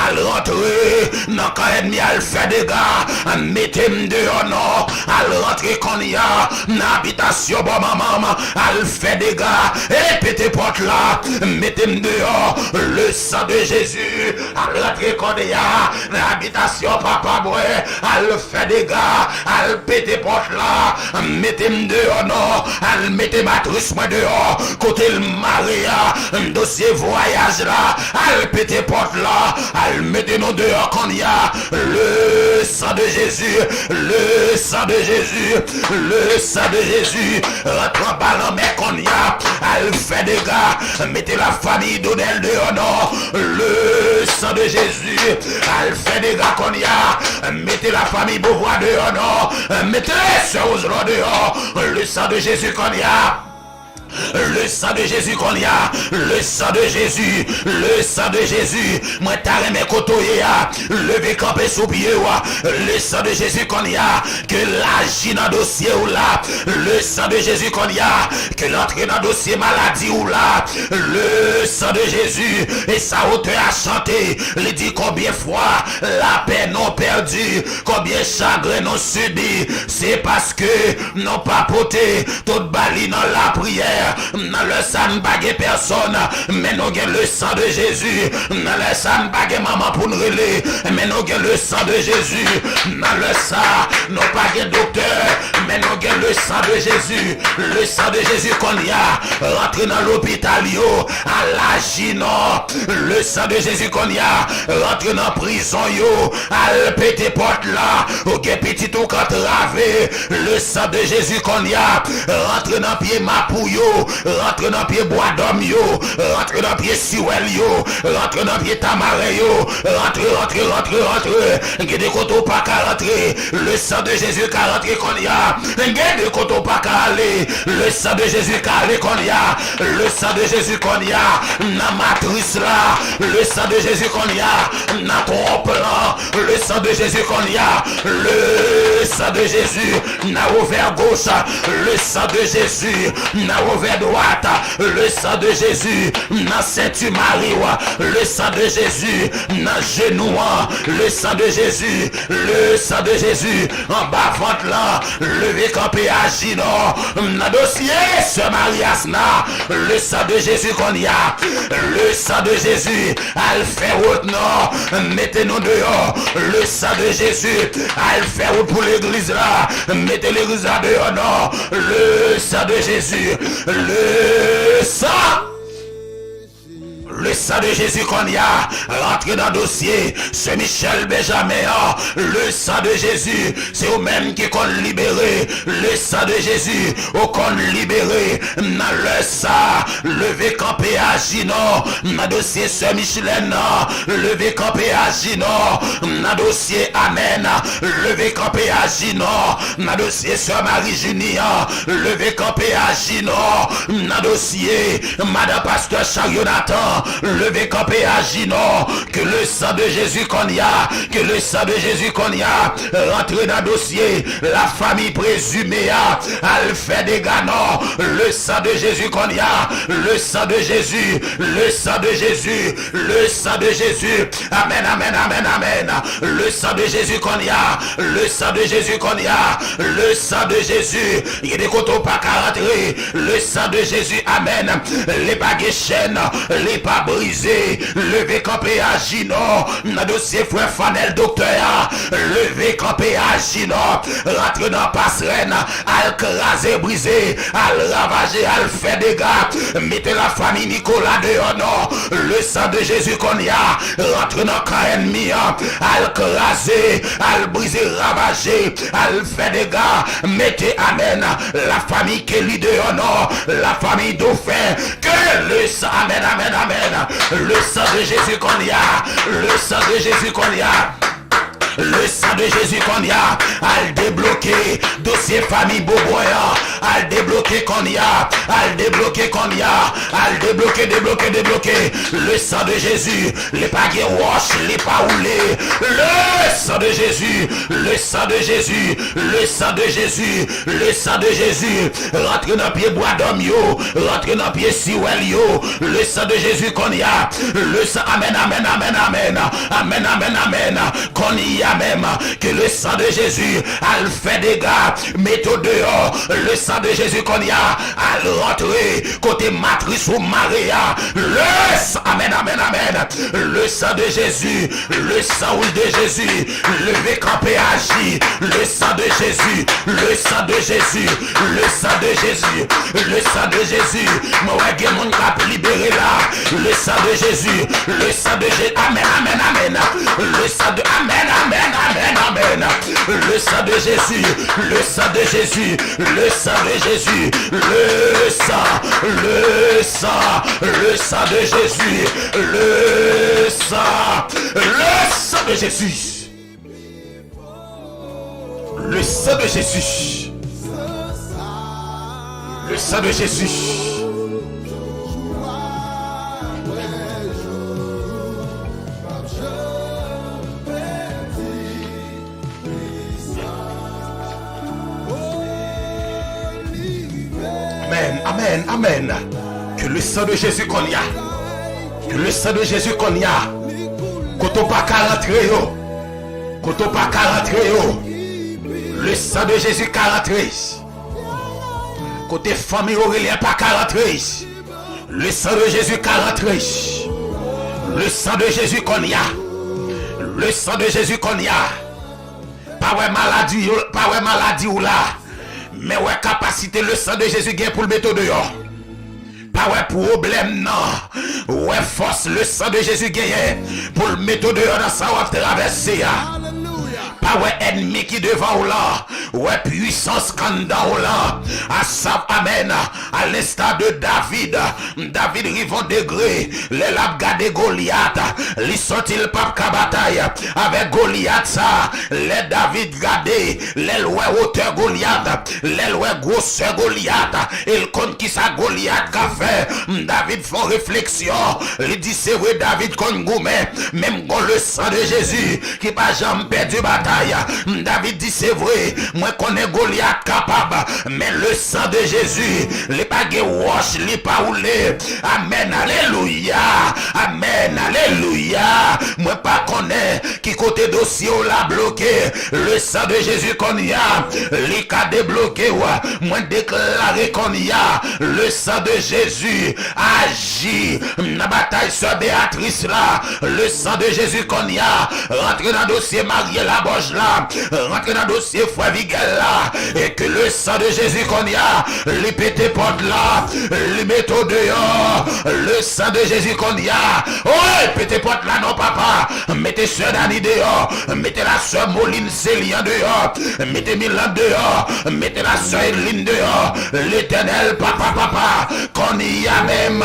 al rentrer, dans quand ennemi al fait des gars, mettez-moi dehors non, al rentrer qu'on y a, n'habitation bon maman, al fait des gars, et pété porte là, mettez-moi dehors, le sang de Jésus, al rentrer qu'on y a, n'habitation papa boy, al fait des gars, al pété porte là, mettez-moi dehors non, al mettez matrice moi dehors, côté le Maria, dossier voyage là, al pété porte là, al mettez-nous dehors qu'on y a, le sang de Jésus, le sang de Jésus, le sang de Jésus, rentre en ballon mais qu'on y a, elle fait des gars, mettez la famille d'Odel dehors non, le sang de Jésus, elle fait des gars qu'on y a, mettez la famille Beauvoir dehors non, mettez les sœurs dehors, le sang de Jésus qu'on y a. Le sang de Jésus qu'on y a, le sang de Jésus, le sang de Jésus, moi t'arrête mes côtoyés, levé campé sous pied, le sang de Jésus qu'on y a, que l'agit dans dossier ou là, le sang de Jésus qu'on y a, que l'entrée dans dossier maladie ou là, le sang de Jésus, et sa hauteur a chanté, il dit combien fois la paix non perdue, combien chagrin non subi, c'est parce que non pas poté, toute bali dans la prière, dans le sang bagué personne, mais nous avons le sang de Jésus, dans le sang bagué maman pour nous relayer, mais nous avons le sang de Jésus, dans le sang, nous pas de docteur, mais nous avons le sang de Jésus, le sang de Jésus qu'on y a, rentré dans l'hôpital, à l'agino, le sang de Jésus qu'on y a, rentré dans prison, à péter porte là, au petit tout quand ravé, le sang de Jésus qu'on y a, rentré dans pied mapouyo, rentre dans pied bois d'homme yo, rentre dans pied siwel yo, rentre dans pied tamare yo, rentre, guide koto pas qu'à rentrer, le sang de Jésus qu'à rentrer qu'on y a, guide koto pas qu'à aller, le sang de Jésus qu'à aller qu'on y a, le sang de Jésus qu'on y a, na matrice là, le sang de Jésus qu'on y a, na ton plan, le sang de Jésus qu'on y a, le sang de Jésus, na ouvert gauche, le sang de Jésus, na ouvert droite, le sang de Jésus, na ceinture Marie, le sang de Jésus, na genou, le sang de Jésus, le sang de Jésus, en bas ventre là, levé campé agit na dossier, ce Marias na, le sang de Jésus qu'on y a, le sang de Jésus, al fait route non, mettez-nous dehors, le sang de Jésus, al fait route pour l'église là, mettez l'église là dehors non, le sang de Jésus, le sang. Le sang de Jésus qu'on y a, rentré dans le dossier, c'est Michel Benjamin, le sang de Jésus, c'est au même qui qu'on libéré, le sang de Jésus, au qu'on libéré, dans le sang, levé campé à Gino, dans le dossier c'est Michelin, levé campé à Gino, dans le dossier Amen, levé campé à Gino, dans le dossier Sœur Marie Junior, levé campé à Gino, dans le dossier Madame Pasteur Charionathan, levé campé à Gino, que le sang de Jésus qu'on y a, que le sang de Jésus qu'on y a, rentré dans le dossier, la famille présumée a, elle fait des ganons, le sang de Jésus qu'on y a, le sang de Jésus, le sang de Jésus, le sang de Jésus, amen, amen, amen, amen, le sang de Jésus qu'on y a, le sang de Jésus qu'on y a, le sang de Jésus, il y a des coteaux pas qu'à rentrer, le sang de Jésus, amen, les baguettes chaînes, les pas brisé, levé campé à Gino, dans dossier frère Fanel docteur, levé campé à Gino, rentre dans passerelle, al crasé, brisé, al ravagé, al fait dégâts, mettez la famille Nicolas dehors, non, le sang de Jésus qu'on y a, rentre dans camp ennemi, al crasé, al brisé, ravagé, al fait dégâts, mettez amen, la famille Kelly dehors, non, la famille Dauphin, que le sang, amen, amen, amen. Le sang de Jésus qu'on y a, le sang de Jésus qu'on y a. Le sang de Jésus qu'on y a, al débloquer, dossier famille Boboya, al débloquer qu'on y a, al débloquer qu'on y a, al débloquer, débloquer, le sang de Jésus, les paguets wash, les pas roulés, le sang de Jésus, le sang de Jésus, le sang de Jésus, le sang de Jésus, rentre dans pied bois d'homme yo, rentre dans pied siwel yo, le sang de Jésus qu'on y a, le sang, amen, amen, amen, amen, amen, amen, amen, qu'on y a même que le sang de Jésus a fait des dégâts, mettez dehors le sang de Jésus qu'on y a à rentrer côté matrice ou Maria, le sang, amen, amen, amen, le sang de Jésus, le sang de Jésus, levé campé agi, le sang de Jésus, le sang de Jésus, le sang de Jésus, le sang de Jésus, moi ouais mon cap libéré là, le sang de Jésus, le sang de Jésus, amen, amen, amen, le sang de amen, amen, amen, amen, le sang de Jésus, le sang de Jésus, le sang de Jésus, le sang, le sang, le sang de Jésus, le sang de Jésus, le sang de Jésus, le sang de Jésus, Amen, amen. Que le sang de Jésus qu'on y a. Que le sang de Jésus qu'on y a. Quand on pas qu'à rentrer yo. Quand on pas qu'à rentrer yo. Le sang de Jésus qu'à rentrer. Côté famille Aurélien pas qu'à rentrer. Le sang de Jésus qu'à rentrer. Le sang de Jésus qu'on y a. Le sang de Jésus qu'on y a. Pas ouais maladie ou là. Mais ouais capacité le sang de Jésus gagne pour le mettre dehors. Pas ouais problème non. Ouais force le sang de Jésus gagne pour le mettre dehors dans sa route traverser. Pas ouais ennemi qui devant ou là. Ouais puissance candan ou là. À ça amen. À l'instar de David. David rive en degré. Les lab gade Goliath. Li sorti le pape ka bataille. Avec Goliath ça. Les David gade. Les lois hauteur Goliath. Les lois grosseur Goliath. Et le compte qui ça Goliath qu'a fait. David font réflexion. Il dit c'est vrai David kon goumé. Même quand le sang de Jésus. Qui pas jamais perdu bataille. David dit c'est vrai, moi connais Goliath capable, mais le sang de Jésus, les pas wash, les pas roulé. Amen, alléluia, amen, alléluia. Moi pas connais qui côté dossier on l'a bloqué, le sang de Jésus qu'on y a, les cas débloqué, moi déclaré qu'on y a, le sang de Jésus agit. La bataille sur Béatrice là, le sang de Jésus qu'on y a, rentre dans le dossier marié la boche là, rentre dans le dossier frère Vigel là, et que le sang de Jésus qu'on y a, les pété porte là, les métaux dehors, le sang de Jésus qu'on y a, ouais, pété porte là non papa, mettez soeur Dani dehors, mettez la soeur Moline Célian dehors, mettez Milan dehors, mettez la soeur Eline dehors, l'éternel papa, qu'on y a même.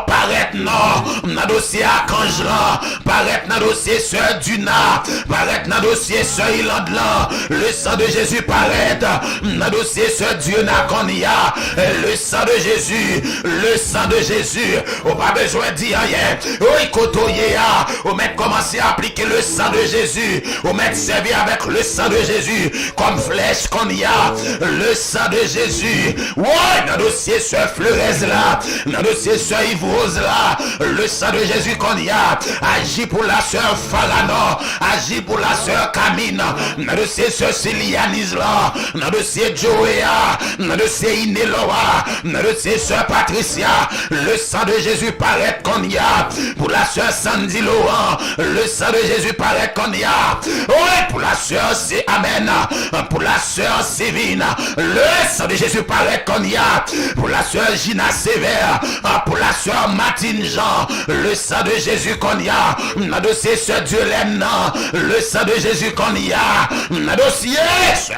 Paraître non, dans dossier Archange là, paraître dans dossier Sœur Duna, paraître dans dossier Sœur Iland là, le sang de Jésus paraître dans dossier Sœur Diona Konya, le sang de Jésus, le sang de Jésus, on pas besoin de dire rien, oui kotoye a, on met commencer à appliquer le sang de Jésus, on met servir avec le sang de Jésus, comme flèche qu'on y a, le sang de Jésus, ouais, dans dossier Sœur Fleurez là, dans dossier Sœur Yves Rose là, le sang de Jésus qu'on y a, agit pour la sœur Farano, agit pour la sœur Camine, dans le sœur Célianis là, dans le Joéa, dans le Ineloa, dans le sœur Patricia, le sang de Jésus paraît qu'on y a, pour la sœur Sandy Laurent, le sang de Jésus paraît qu'on y a, ouais, pour la sœur c'est Amen, pour la sœur Sévine, le sang de Jésus paraît qu'on y a, pour la sœur Gina Sévère, pour la sœur Martine Jean, le sang de Jésus qu'on y a, dans dossier sœur Diolène, le sang de Jésus qu'on y a, dans dossier,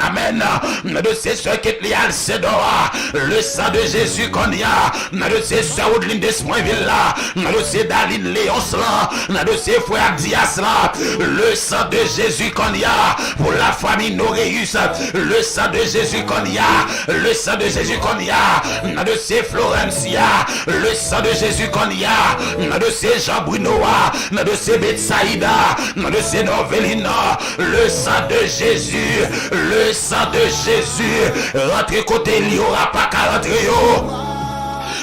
amen, dans dossier sœur Ketlial Sedora, le sang de Jésus qu'on y a, dans dossier sœur Odeline Desmoinville là, dans dossier Daline Léonce là, dans dossier frère Dias là, le sang de Jésus qu'on y a, pour la famille Noréus, le sang de Jésus qu'on y a, le sang de Jésus qu'on y a, dans dossier Florencia, le sang de Jésus qu'on y a, dans le dossier Jean Brunoa, dans le dossier Betsaïda, dans le dossier Novelina, le sang de Jésus, le sang de Jésus, rentrez côté, il n'y aura pas qu'à rentrer.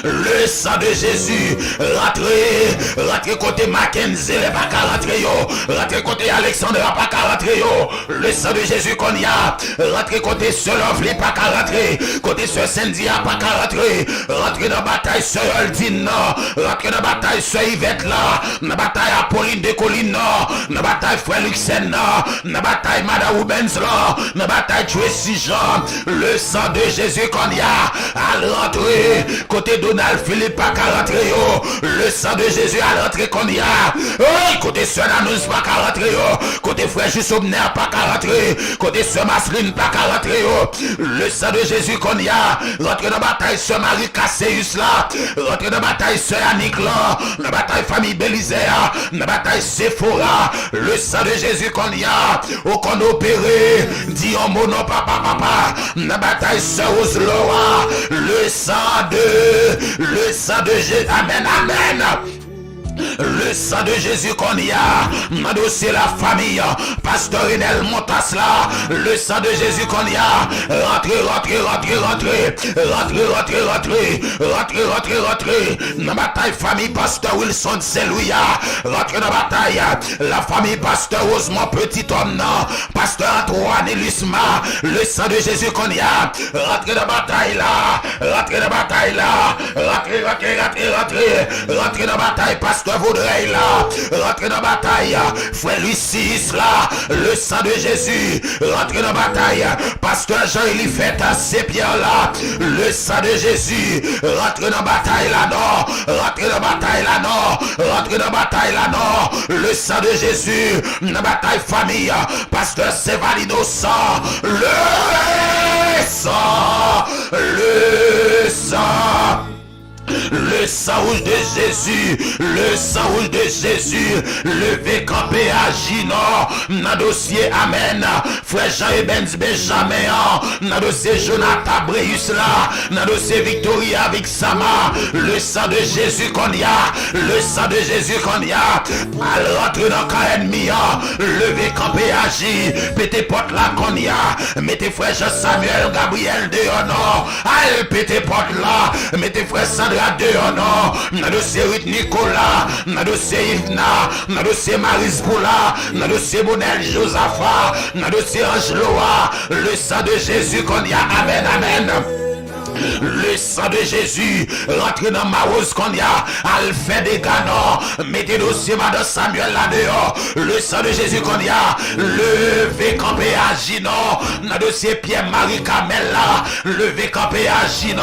Le sang de Jésus, rentrez côté Mackenzie, les pas qu'à rentrer yo, rentrez côté Alexandre, pas qu'à rentrer yo, le sang de Jésus qu'on y a, rentrez côté Solov, les pas qu'à rentrer, côté Sœur Cindy, pas qu'à rentrer, rentrez dans la bataille Sœur Aldine, rentrez dans la bataille Sœur Yvette là, dans la bataille Apolline de Colline, dans la bataille Frère Luxen, dans la bataille Madame Rubens là, dans la bataille Tracy Jean, le sang de Jésus qu'on y a, à rentrer, côté Donald Philippe pas qu'à rentrer yo, le sang de Jésus à rentrer qu'on y a, oh, côté Sœur Nanous pas qu'à rentrer yo, côté Frère Jussobner pas qu'à rentrer, côté Sœur Masseline pas qu'à rentrer yo, le sang de Jésus qu'on y a, rentrer dans la bataille Sœur Marie Casseus là, rentrer dans la bataille Sœur Annick là, dans la bataille famille Bélisée, dans la bataille Sephora, le sang de Jésus qu'on y a, au qu'on opéré, dit en mon nom papa, dans la bataille Sœur Osloa, le sang de Jésus, amen, amen. Le sang de Jésus qu'on y a, dans dossier la famille, pasteur Renel Montas là, le sang de Jésus qu'on y a, rentrez, dans la bataille famille pasteur Wilson Selouya, rentrez dans la bataille, la famille pasteur Rosemont Petit Homme, non, pasteur Antoine Elusma, le sang de Jésus qu'on y a, rentrez dans la bataille là, rentrez dans la bataille là, rentrez dans la bataille, pasteur Vaudreuil là, rentrez dans la bataille, frère Lucis là, le sang de Jésus, rentrez dans la bataille, pasteur Jean-Élie Fête à Saint-Pierre là, le sang de Jésus, rentrez dans la bataille là, non, rentrez dans la bataille là, non, rentrez dans la bataille là, non, le sang de Jésus, dans la bataille famille, pasteur Sévalino sang, le sang, le sang rouge de Jésus, le sang rouge de Jésus, levé campé à Gino, dans dossier Amen, frère Jean Benz Benjamin, dans dossier Jonathan Breus là, dans dossier Victoria avec Sama, le sang de Jésus qu'on y a, le sang de Jésus qu'on y a, al rentre dans le ennemi, levé campé à J, pété porte là qu'on y a, mettez frère Jean Samuel Gabriel dehors non, al pété porte là, mettez frère Sandra dehors non, dans dossier Ruth Nicolas, dans dossier Yvna, dans dossier Maris Boula, dans dossier Bonel Josaphat, dans dossier Angeloa, le sang de Jésus qu'on y a, amen, amen. Le sang de Jésus, rentrez dans ma rose qu'on y a, al fait des canons, mettez dossier Madame Samuel là dehors, le sang de Jésus qu'on y a, levé campé à Gino, dans dossier Pierre-Marie Camel là, levé campé à Gino,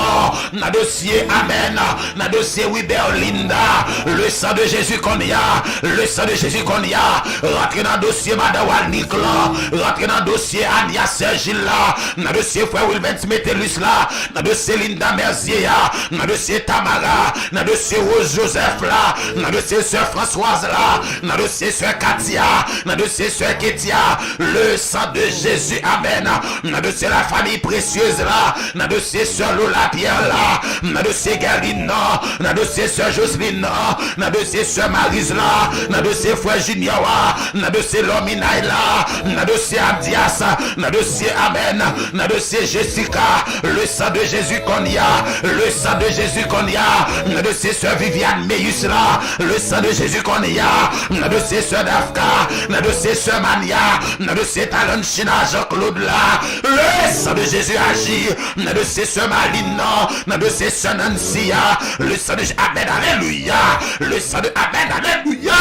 dans dossier Amen, dans dossier Wiber Linda, le sang de Jésus qu'on y a, le sang de Jésus qu'on y a, rentrez dans dossier Madame Walnick là, rentrez dans dossier Ania Sergil là, dans dossier frère Wilbens Metellus là, dans dossier Linda Mercier, dans le dossier Tamara, dans le dossier Rose Joseph là, dans le dossier Sœur Françoise là, dans le dossier Sœur Katia, dans le dossier Sœur Ketia, le sang de Jésus, amen, dans le dossier la famille précieuse là, dans le dossier Sœur Lola Pierre là, dans le dossier Galine, dans le dossier Sœur Jocelyne, dans le dossier Sœur Marise là, dans le dossier Frère Junior, dans le dossier Lominaï là, dans le dossier Abdias, dans le dossier Amen, dans le dossier Jessica, le sang de Jésus qu'on y a, le sang de Jésus qu'on y a, le dossier Sœur Viviane Meus là, le sang de Jésus qu'on y a, le dossier Sœur Dafka, le dossier Sœur Mania, le dossier Talon China Jean-Claude là, le sang de Jésus agit, le dossier Sœur Maline, le dossier Sœur Nancy, le sang de Jésus, amen, alléluia, le sang de amen, alléluia.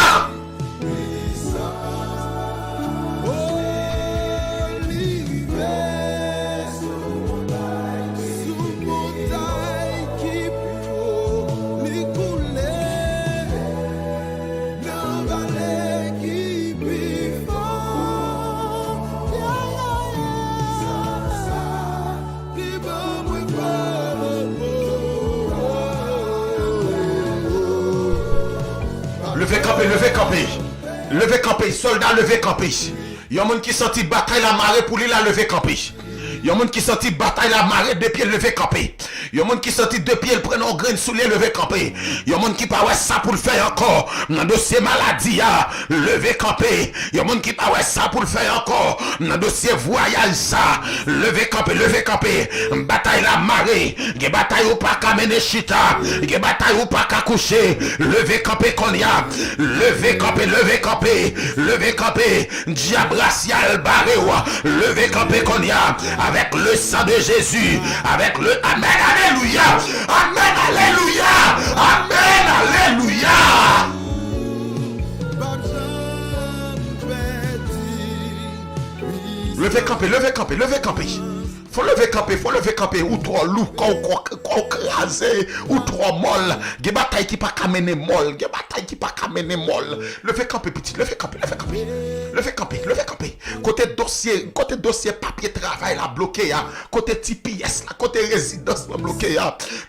Levez camper. Levez camper, soldat levez camper. Il y a un monde qui senti bataille la marée pour lui la lever camper. Il y a un monde qui senti bataille la marée deux pieds lever camper. Il y a un monde qui senti deux pieds prendre un grain sous les lever camper. Il y a un monde qui pas ouais ça pour le faire encore. Dans dossier maladie lever camper. Il y a un monde qui pas ouais ça pour le faire encore. Dans dossier voyage ça lever camper. Bataille la marée, des bataille ou pas qu'à mener chita, des bataille ou pas qu'à coucher. Lever camper qu'on y a. Lever camper. Diable racial barré lever camper qu'on y a. Avec le sang de Jésus, avec le amen, alléluia, amen, alléluia, amen, alléluia. Levez camper. Faut lever camper, ou trop lourd, qu'on crasé, ou trop molle. Des batailles qui pas qu'à mener molle, Levez camper, petit, levez camper. Côté dossier papier travail là bloqué, côté TPS là, côté résidence là bloqué,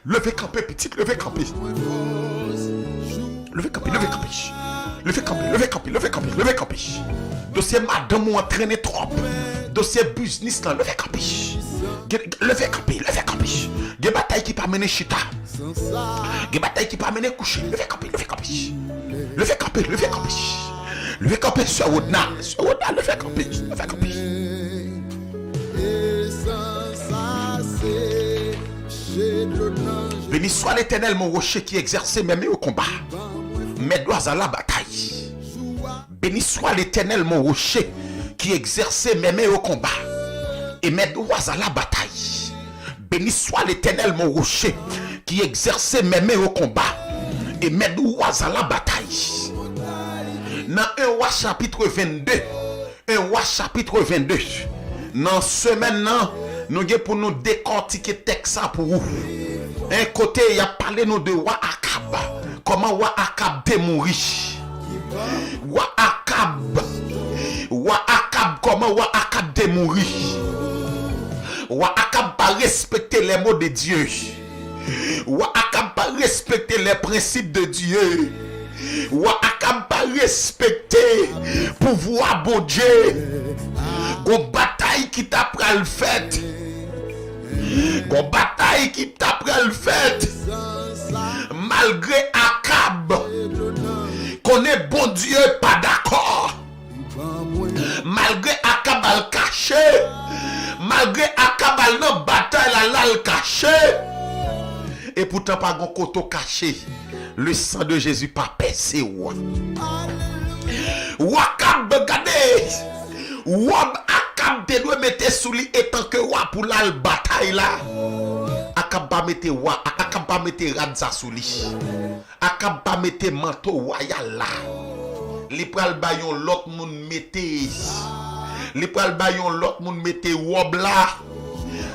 levez camper, petit, levez camper. Dossier madame ou entraîné trop. Dossier business là, levez camper. Des batailles qui pas mener chita. Des batailles qui pas mener coucher. Levez camper, levez camper. Levez camper, levez camper. Levez camper sur Odna. Sur Odna, levez camper, levez camper. Béni soit l'Éternel, mon rocher qui exerçait mes mains au combat, mes doigts à la bataille. Béni soit l'Éternel, mon rocher qui exerçait mes mains au combat et mes doigts à la bataille. Béni soit l'Éternel, mon rocher qui exerçait mes mains au combat et mes doigts à la bataille. Dans 1 Roi chapitre 22, 1 Roi chapitre 22, dans semaine là, nous avons pour nous décortiquer texte pour vous. Un côté, il a parlé nous de Roi Akab. Comment Roi Akab est mort. Roi Akab, comment Roi Akab est mort. Roi Akab pas respecter les mots de Dieu. Roi Akab pas respecter les principes de Dieu. Roi Akab pas respecter pouvoir bon Dieu. Gon bataille qui t'a pris le fait. Gon bataille qui t'a pris le fait. Malgré Akab connaît bon Dieu pas d'accord. Malgré Akab al caché. Malgré Akab al nan bataille al caché. Et pourtant pas gon koto caché. Le sang de Jésus pas percé ou. Akab regardez. Akab te doit mettre sous lui étant que roi pour la bataille là. Akab pas mettre roi, Akab pas mettre radza sous lui. Akab pas mettre manteau royal là. Li pral bayon l'autre moun mette. Li pral bayon l'autre moun mette robe là.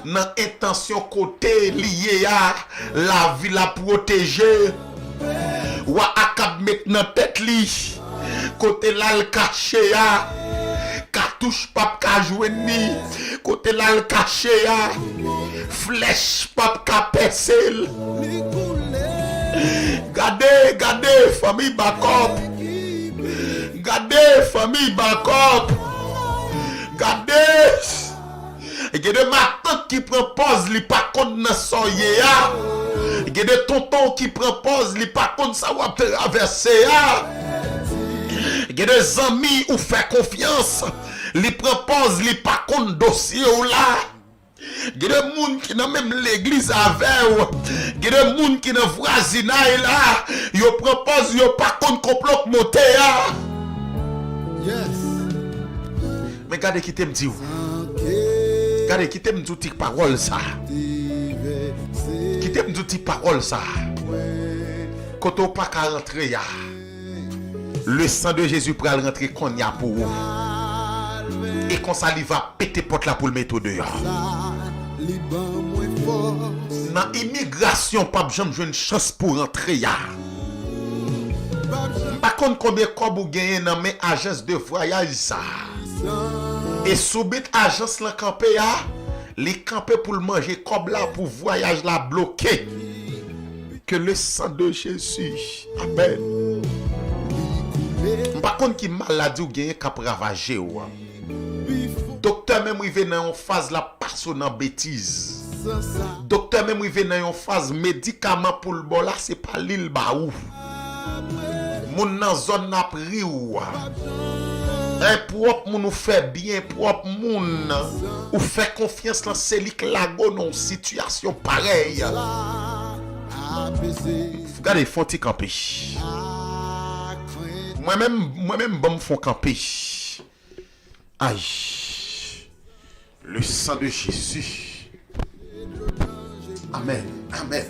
Nan intention côté lié à la vie la protéger. Wa Akab met nan tête li. Côté là le caché a. Cartouche pap ka jouni. Côté là le caché a. Flèche pap ka percel. Gardez famille Bakop. Gardez famille Bakop. Gardez. Il y a des matins qui prend pause, li pas contre nan soye a. Il y a des tontons qui prend pause, li pas contre ça va traverser a. Il y a des amis ou fait confiance, li prend pause, li pas contre dossier ou là. Il y a des gens qui n'ont même l'église avec ou. Il y a des gens qui n'ont voisinage là. Ils prend pause, ils pas contre complot monté a. Mais regardez qui t'aime dire. Regardez qui t'aime dire tes paroles ça. Qui t'aime dire tes paroles ça. Quand on pas qu'à rentrer ya. Le sang de Jésus pour rentrer qu'on y a pour vous. Et qu'on ça il va péter porte là pour le mettre dehors. Dans immigration pas jamais jouer une chance pour rentrer ya. Par contre combien cob ou gagner dans mes agences de voyage ça. Et soubit agence la campé ya, les campé pour le manger cob là pour voyage là bloqué. Que le sang de Jésus. Amen. Par contre qui maladie ou gagner cap ravager ou. Docteur même rivé dans une phase la personne en bêtise. Docteur même rivé dans une phase médicament pour le bon là c'est pas l'île ba ou. Moun nan zone n'a pris ou. Un propre moun ou fait bien propre moun ou fait confiance dans celui qui lago dans situation pareille. Regardez font ti camper. Moi-même bon font camper. Aïe. Le sang de Jésus. Amen. Amen.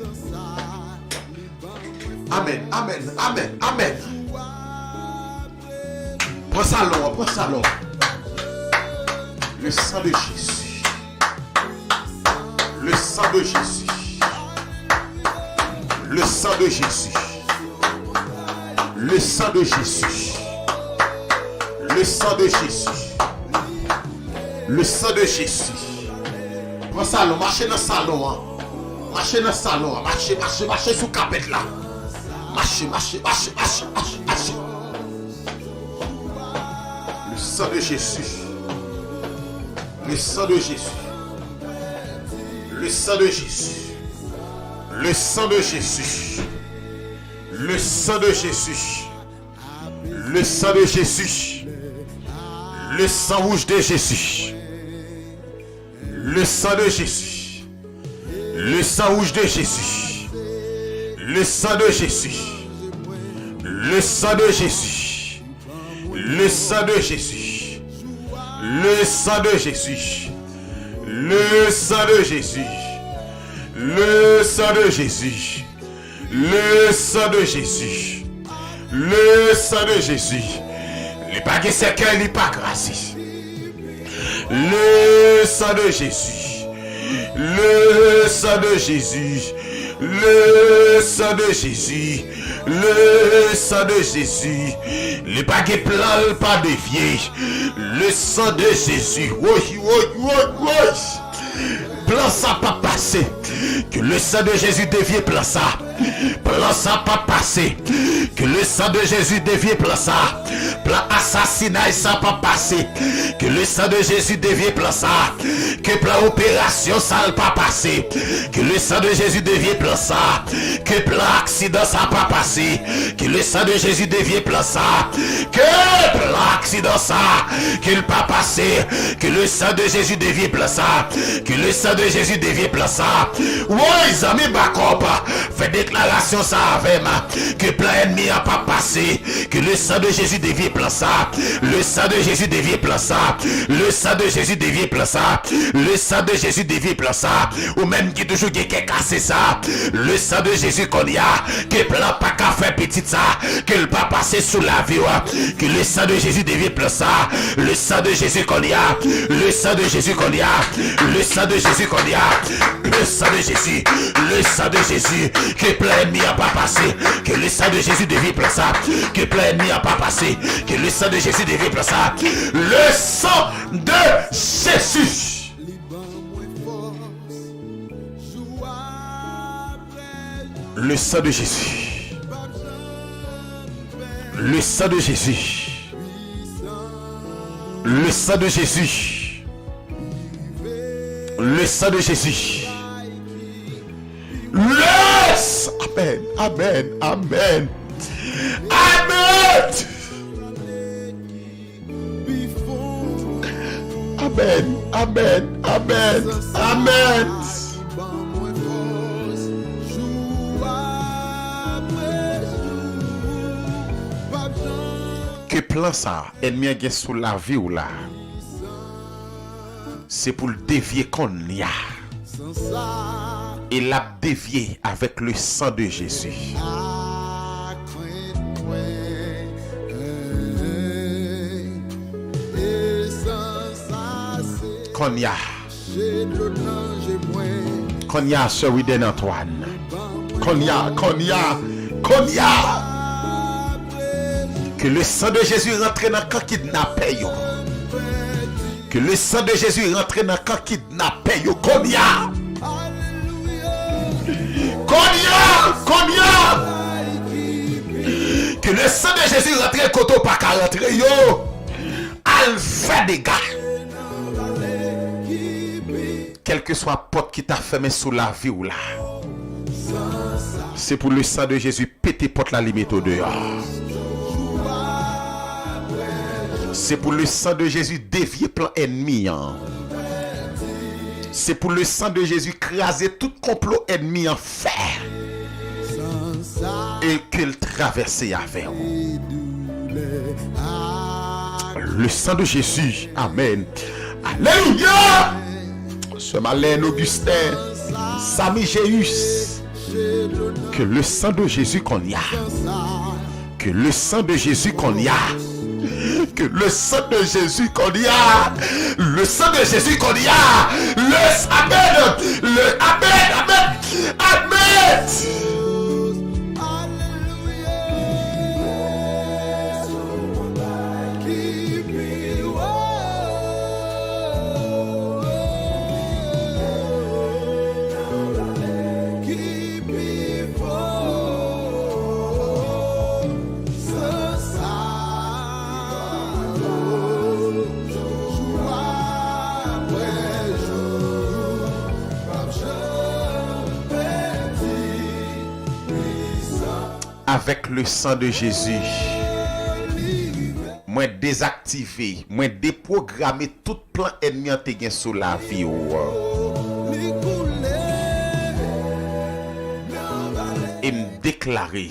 Amen. Amen. Amen. Amen. Prends ça long, prends ça long. Le sang de Jésus. Le sang de Jésus. Le sang de Jésus. Le sang de Jésus. Le sang de Jésus. Le sang de Jésus. Prends ça long, marchez dans le salon. Marchez dans le salon. Marchez sous capette là. Marchez. Le sang de Jésus. Le sang de Jésus. Le sang de Jésus. Le sang de Jésus. Le sang de Jésus. Le sang de Jésus. Le sang rouge de Jésus. Le sang de Jésus. Le sang rouge de Jésus. Le sang de Jésus. Le sang de Jésus. Le sang de Jésus. Le sang de Jésus. Le sang de Jésus. Le sang de Jésus. Le sang de Jésus. Le sang de Jésus. Les bagues cercueil, les pas grâce. Le sang de Jésus. Le sang de Jésus. Le sang de Jésus. Le sang de Jésus. Les bagues plans pas déviés. Le sang de Jésus. Oui, oui, oui, oui. Plan ça pas passé. Que le sang de Jésus dévie plan ça. Plan ça pas passé. Que le sang de Jésus dévie plan ça. Plan assassinat ça pas passé. Que le sang de Jésus dévie plan ça. Que plan opération ça pas passé. Que le sang de Jésus dévie plan ça. Que plan accident ça pas passé. Que le sang de Jésus dévie plan ça. Que plan accident ça qu'il pas passé. Que le sang de Jésus dévie plan ça. Que le sang de Jésus dévie plan ça. Oui, amis Bacop, fait déclaration ça avec moi. Que plan ennemi a pas passé. Que le sang de Jésus dévie plan ça. Le sang de Jésus dévie plan ça. Le sang de Jésus dévie plan ça. Le sang de Jésus dévie plan ça. Ou même qui toujours qui cassé ça. Le sang de Jésus qu'on y a. Que plan pas qu'à faire petit ça. Que le pas passer sous la vie. Que le sang de Jésus dévie plan ça. Le sang de Jésus qu'on y a. Le sang de Jésus qu'on y a. Le sang de Jésus qu'on y a. Le sang de Jésus. Le sang de Jésus. Que plein ennemi a pas passé. Que le sang de Jésus dévie plan ça. Que plein ennemi a pas passé. Que le sang de Jésus dévie plan ça. Le sang de Jésus. Le sang de Jésus. Le sang de Jésus. Le sang de Jésus. Le sang de Jésus. Le sang. Amen. Amen. Amen. Amen. Amen. Amen. Amen. Amen. Que plan ça, ennemi a sous la vie ou là. C'est pour le dévier qu'on y a. Et l'a dévié avec le sang de Jésus. Qu'on y a. Qu'on y a, Sir Widen Antoine. Qu'on y a, qu'on y a, qu'on y a. Que le sang de Jésus rentre dans le camp kidnappé. Que le sang de Jésus rentre dans le camp kidnappé. Qu'on y a. Qu'on y a. Que le sang de Jésus rentre koto pas qu'à rentrer. Al fait des gars. Quelle que soit la porte qui t'a fermé sous la vie ou là. C'est pour le sang de Jésus péter porte la limite au dehors. C'est pour le sang de Jésus dévier plan ennemi. C'est pour le sang de Jésus craser tout complot ennemi en fer. Et qu'il traverse avec vous. Le sang de Jésus. Amen. Alléluia. Ce Malène Augustin. Sami Jéus. Que le sang de Jésus qu'on y a. Que le sang de Jésus qu'on y a. Que le sang de Jésus qu'on y a. Le sang de Jésus qu'on y a. Le Amen. Le Amen. Amen. Amen. Avec le sang de Jésus, moi désactiver, moi déprogrammer tout plan ennemi en te gen sur la vie. Et me déclarer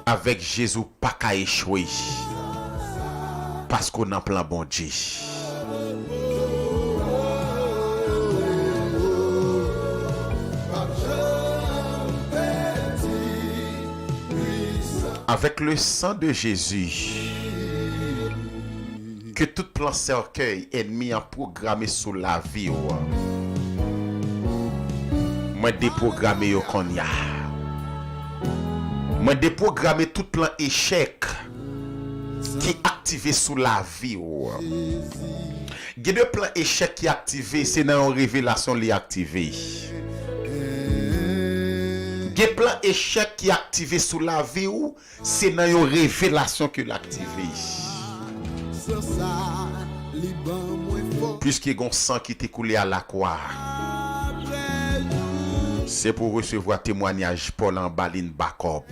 avec Jésus pas qu'à échouer parce qu'on a plein bon Dieu. Avec le sang de Jésus, que tout plan cercueil ennemi a programmé sur la vie, moi déprogrammé yo qu'on y a. Moi déprogrammé tout plan échec qui activé sous la vie. Il y a deux plans échec qui activé, c'est dans une révélation li activé. Il y a plan échec qui activé sous la vie ou c'est dans une révélation que l'activé. Puisqu'il y a un sang qui t'est coulé à la croix, c'est pour recevoir témoignage Paul en baline Bacop.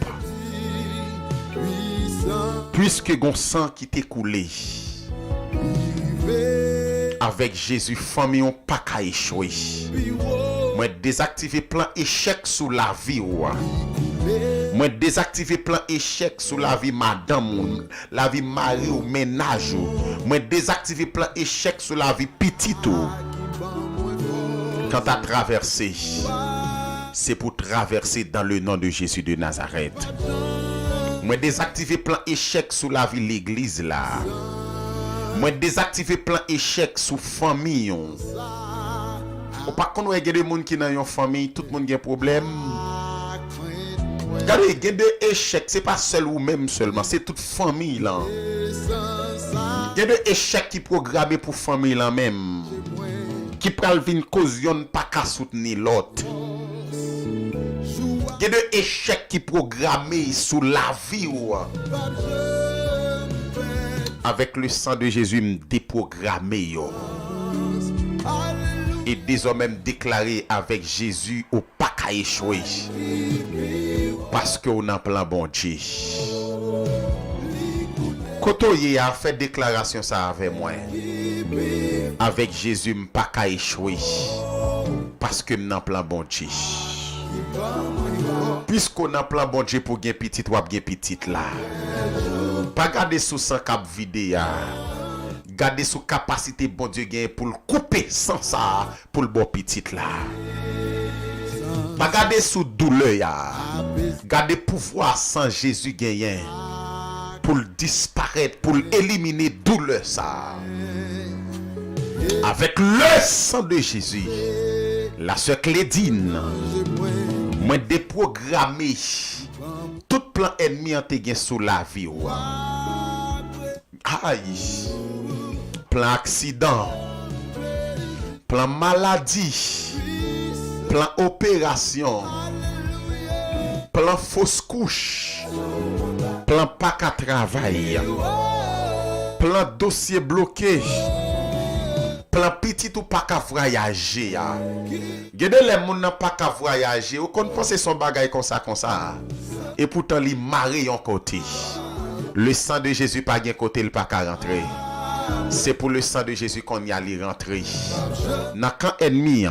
Puisque y a un sang qui t'est coulé, avec Jésus, famille on pas qu'à échouer. Moi désactiver plan échec sous la vie ou. Moi désactiver plan échec sous la vie madame, la vie mari ou ménage ou. Moi désactiver plan échec sous la vie petite ou. Quand tu as traversé, c'est pour traverser dans le nom de Jésus de Nazareth. Moi désactiver plan échec sous la vie l'église là. Moi désactiver plan échec sous famille. Ou pas qu'on y a des gens qui dans une famille, tout le monde a un problème. Regardez, il y a des échecs, c'est pas seul ou même seulement, c'est toute famille là. Il y a des échecs qui programmés pour famille là même. Qui pral vin causion pas qu'à soutenir l'autre. Il y a des échecs qui programmés sous la vie ou. Avec le sang de Jésus me déprogrammé yo. Et désormais me déclarer avec Jésus au pas qu'à échouer. Parce qu'on a plein bon Dieu. Quand on a fait déclaration ça avec moi. Avec Jésus me pas qu'à échouer. Parce que m'en plein bon Dieu. Puisqu'on a plein bon Dieu pour gagner petit ou bien petite là. Pas garder sous son cap vide. Garder sous capacité bon Dieu gagne pour le couper sans ça pour le bon petit là. Pas garder sous douleur ya. Garder pouvoir sans Jésus gagne pour le disparaître, pour éliminer douleur ça. Avec le sang de Jésus, la sœur Clédine, moi déprogrammé tout plan ennemi en te gen sous la vie. Aïe. Plan accident, plan maladie, plan opération, plan fausse couche, plan pas qu'à travail, plan dossier bloqué, plan petit ou pas qu'à voyager. Gade les moun nan pas qu'à voyager, ou kon pense son bagay comme ça. Et pourtant li maré yon côté. Le sang de Jésus pas gen côté le pas qu'à rentrer. C'est pour le sang de Jésus qu'on y a li rentrer. N'a qu'un ennemi,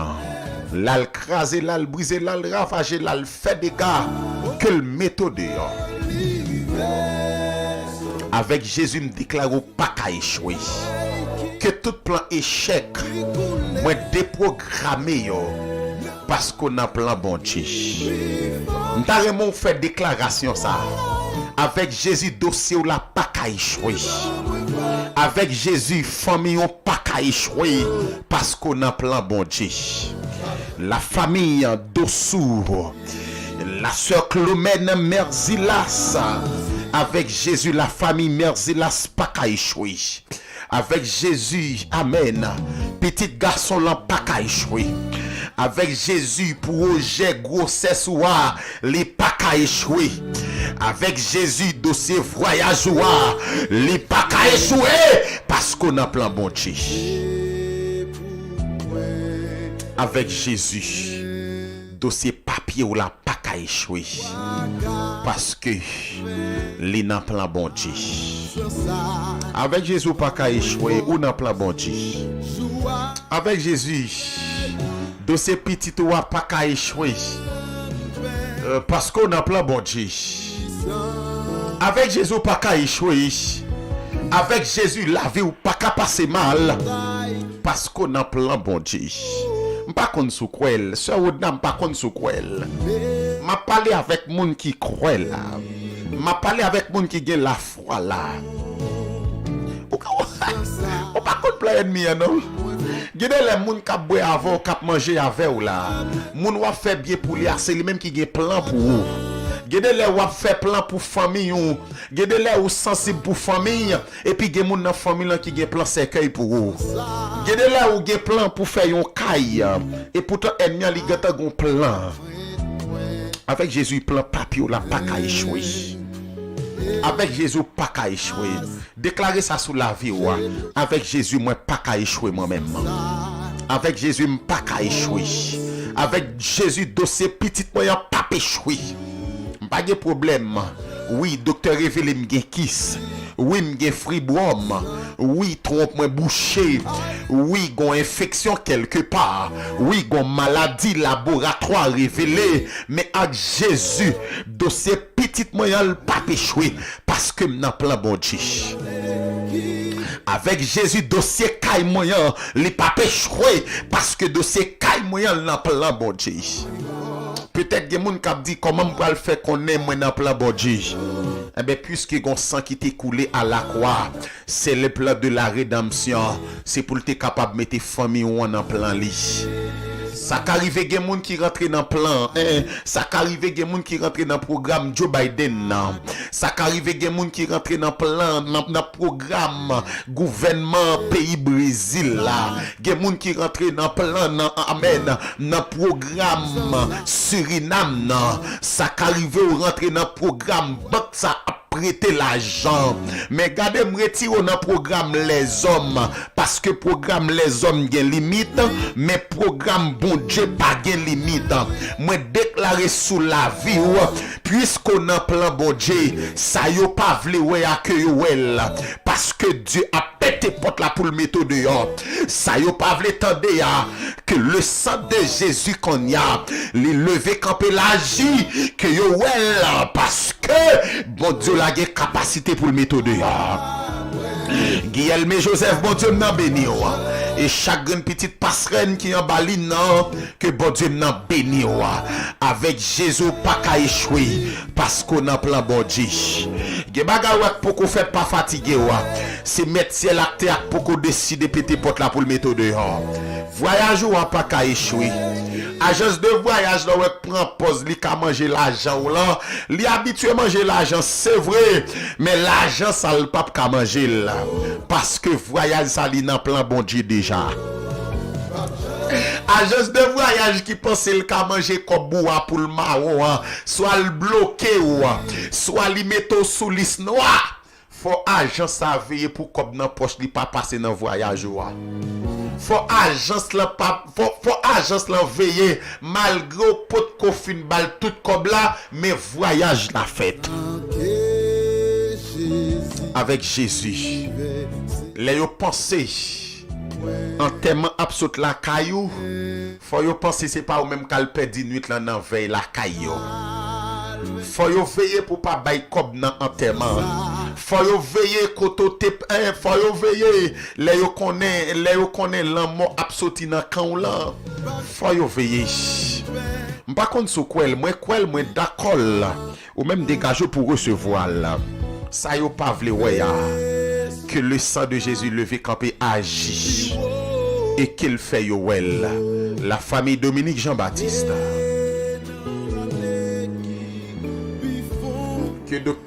l'al craser, l'al briser, l'al ravager, l'al fait des gars que le méthode. Avec Jésus me déclare pas qu'à échouer. Que tout plan échec, moi déprogrammé yo. Parce qu'on a plan bon Dieu. M'ta vraiment fait déclaration ça. Avec Jésus dossier ou la pas qu'à échouer. Avec Jésus, famille, on pas qu'à échouer parce qu'on a plein bon Dieu. La famille d'Ossou, la sœur Clomène Merzilas, avec Jésus, la famille Merzilas pas qu'à échouer. Avec Jésus, amen. Petit garçon là pas qu'à échouer. Avec Jésus, projet grossesse ou les pas qu'à échouer. Avec Jésus, dossier voyage ou les pas qu'à échouer parce qu'on a plein bon Dieu. Avec Jésus, dossier papier papier ou la pas qu'à échouer. Parce que li nan plan bon Dieu. Avec Jésus pas qu'à échouer ou nan plan bon Dieu. Avec Jésus, dossier petit ou pas qu'à échouer. Parce qu'on a plan bon Dieu. Avec Jésus pas qu'à échouer. Avec Jésus la vie ou pas qu'à passer mal. Parce qu'on a plan bon Dieu. Pas qu'on sou kwel, sœur Odna pas qu'on sou kwel. M'a parlé avec moun qui croit là. M'a parlé avec moun qui gen la foi là. On pas qu'on plein ennemi non. Gade les moun k'ap boire avant, k'ap manger avec ou là. Moun wa fait bien pour lui, c'est lui même qui gen plan pour vous. Gade les wap fait plan pour famille ou. Gade les ou sensible pour famille et puis gen moun nan famille là qui gen plan cercueil pour vous. Gade les ou gen plan pour faire yon caille et pourtant ennemi li gata gon plan. Avec Jésus plan papier la pas ka échouer. Avec Jésus pas ka échouer. Déclarer ça sous la vie ou. Avec Jésus moi pas ka échouer moi-même. Avec Jésus pas ka échouer. Avec Jésus dossier petit moyen pas échouer. Pas de problème. Oui, docteur révélé m'gen kiss. Oui, m'gen fribrom. Oui, trompe moi bouché. Oui, gon infection quelque part. Oui, gon maladie laboratoire révélée. Mais avec Jésus, dossier petit moyen pas échoué parce que m'nan plan bon Dieu. Avec Jésus, dossier caille moyen, li pas échoué parce que dossier caille moyen nan plan bon Dieu. Peut-être que les gens qui dit comment on peut le faire qu'on est moins dans plan bon Dieu. Eh bien, puisque le sang qui t'est coulé à la croix, c'est le plan de la rédemption. C'est pour être capable de mettre famille ou en plan lit. Ça qu'arrive des gens qui rentrent dans le plan. Ça qu'arrive des gens qui rentrent dans le programme Joe Biden. Ça qu'arrive des gens qui rentrent dans le plan, dans le programme gouvernement pays Brésil. Des gens qui rentrent dans le plan, amen, dans le programme Suriname. Ça qu'arrive ou rentrer dans le programme banque ça prêter l'argent. Mais gardez me retire dans le programme les hommes parce que programme les hommes gen limite mais programme bon Dieu pas gen limite. Moi déclarer sous la vie puisqu'on a plan bon Dieu ça yo pas vle ouais accueil parce que Dieu a pété porte la pour le mettre dehors. Ça yo pas vle tande que le sang de Jésus qu'on y a les lever camper l'agi que yo parce que bon Dieu la capacité pour le mettre dehors. Guillaume et Joseph, bon Dieu m'en béni. Et chaque petite passerelle qui en baline, que bon Dieu m'en béni. Avec Jésus, pas qu'à échouer. Parce qu'on a plan bon Dieu. Ge bagawak pour qu'on fait pas fatigué. C'est mettre ciel à terre pour qu'on décide de péter porte là pour le mettre dehors. Voyage ou pas qu'à échouer. Agence de voyage là prend pause li ka manger l'argent là, li habitué manger l'argent c'est vrai, mais l'argent ça le pas ka manger là parce que voyage ça li nan plan bon Dieu déjà. Agence de voyage qui pense le ka manger comme bois pour le marron, soit le bloqué ou soit li metto sous liste noire. Faut agence ça veiller pour comme dans poche li pas passer dans voyage ou. Faut agence la pas faut agence la veiller malgré pot confine balle tout comme là mais voyage la fête avec Jésus les yo penser enterrement absolu la caillou faut yo penser c'est pas au même qu'al perdre nuit là dans veille la caillou faut yo veiller pour pas bail comme dans enterrement faut yo veiller côté faut yo veiller les yo connaît l'amour absolu dans camp là faut yo veiller m'pas contre sou kwel moi d'accord ou même dégager pour recevoir là ça yo pas vle ouais que le sang de Jésus levé campé agit et qu'il fait yo well la famille Dominique Jean-Baptiste.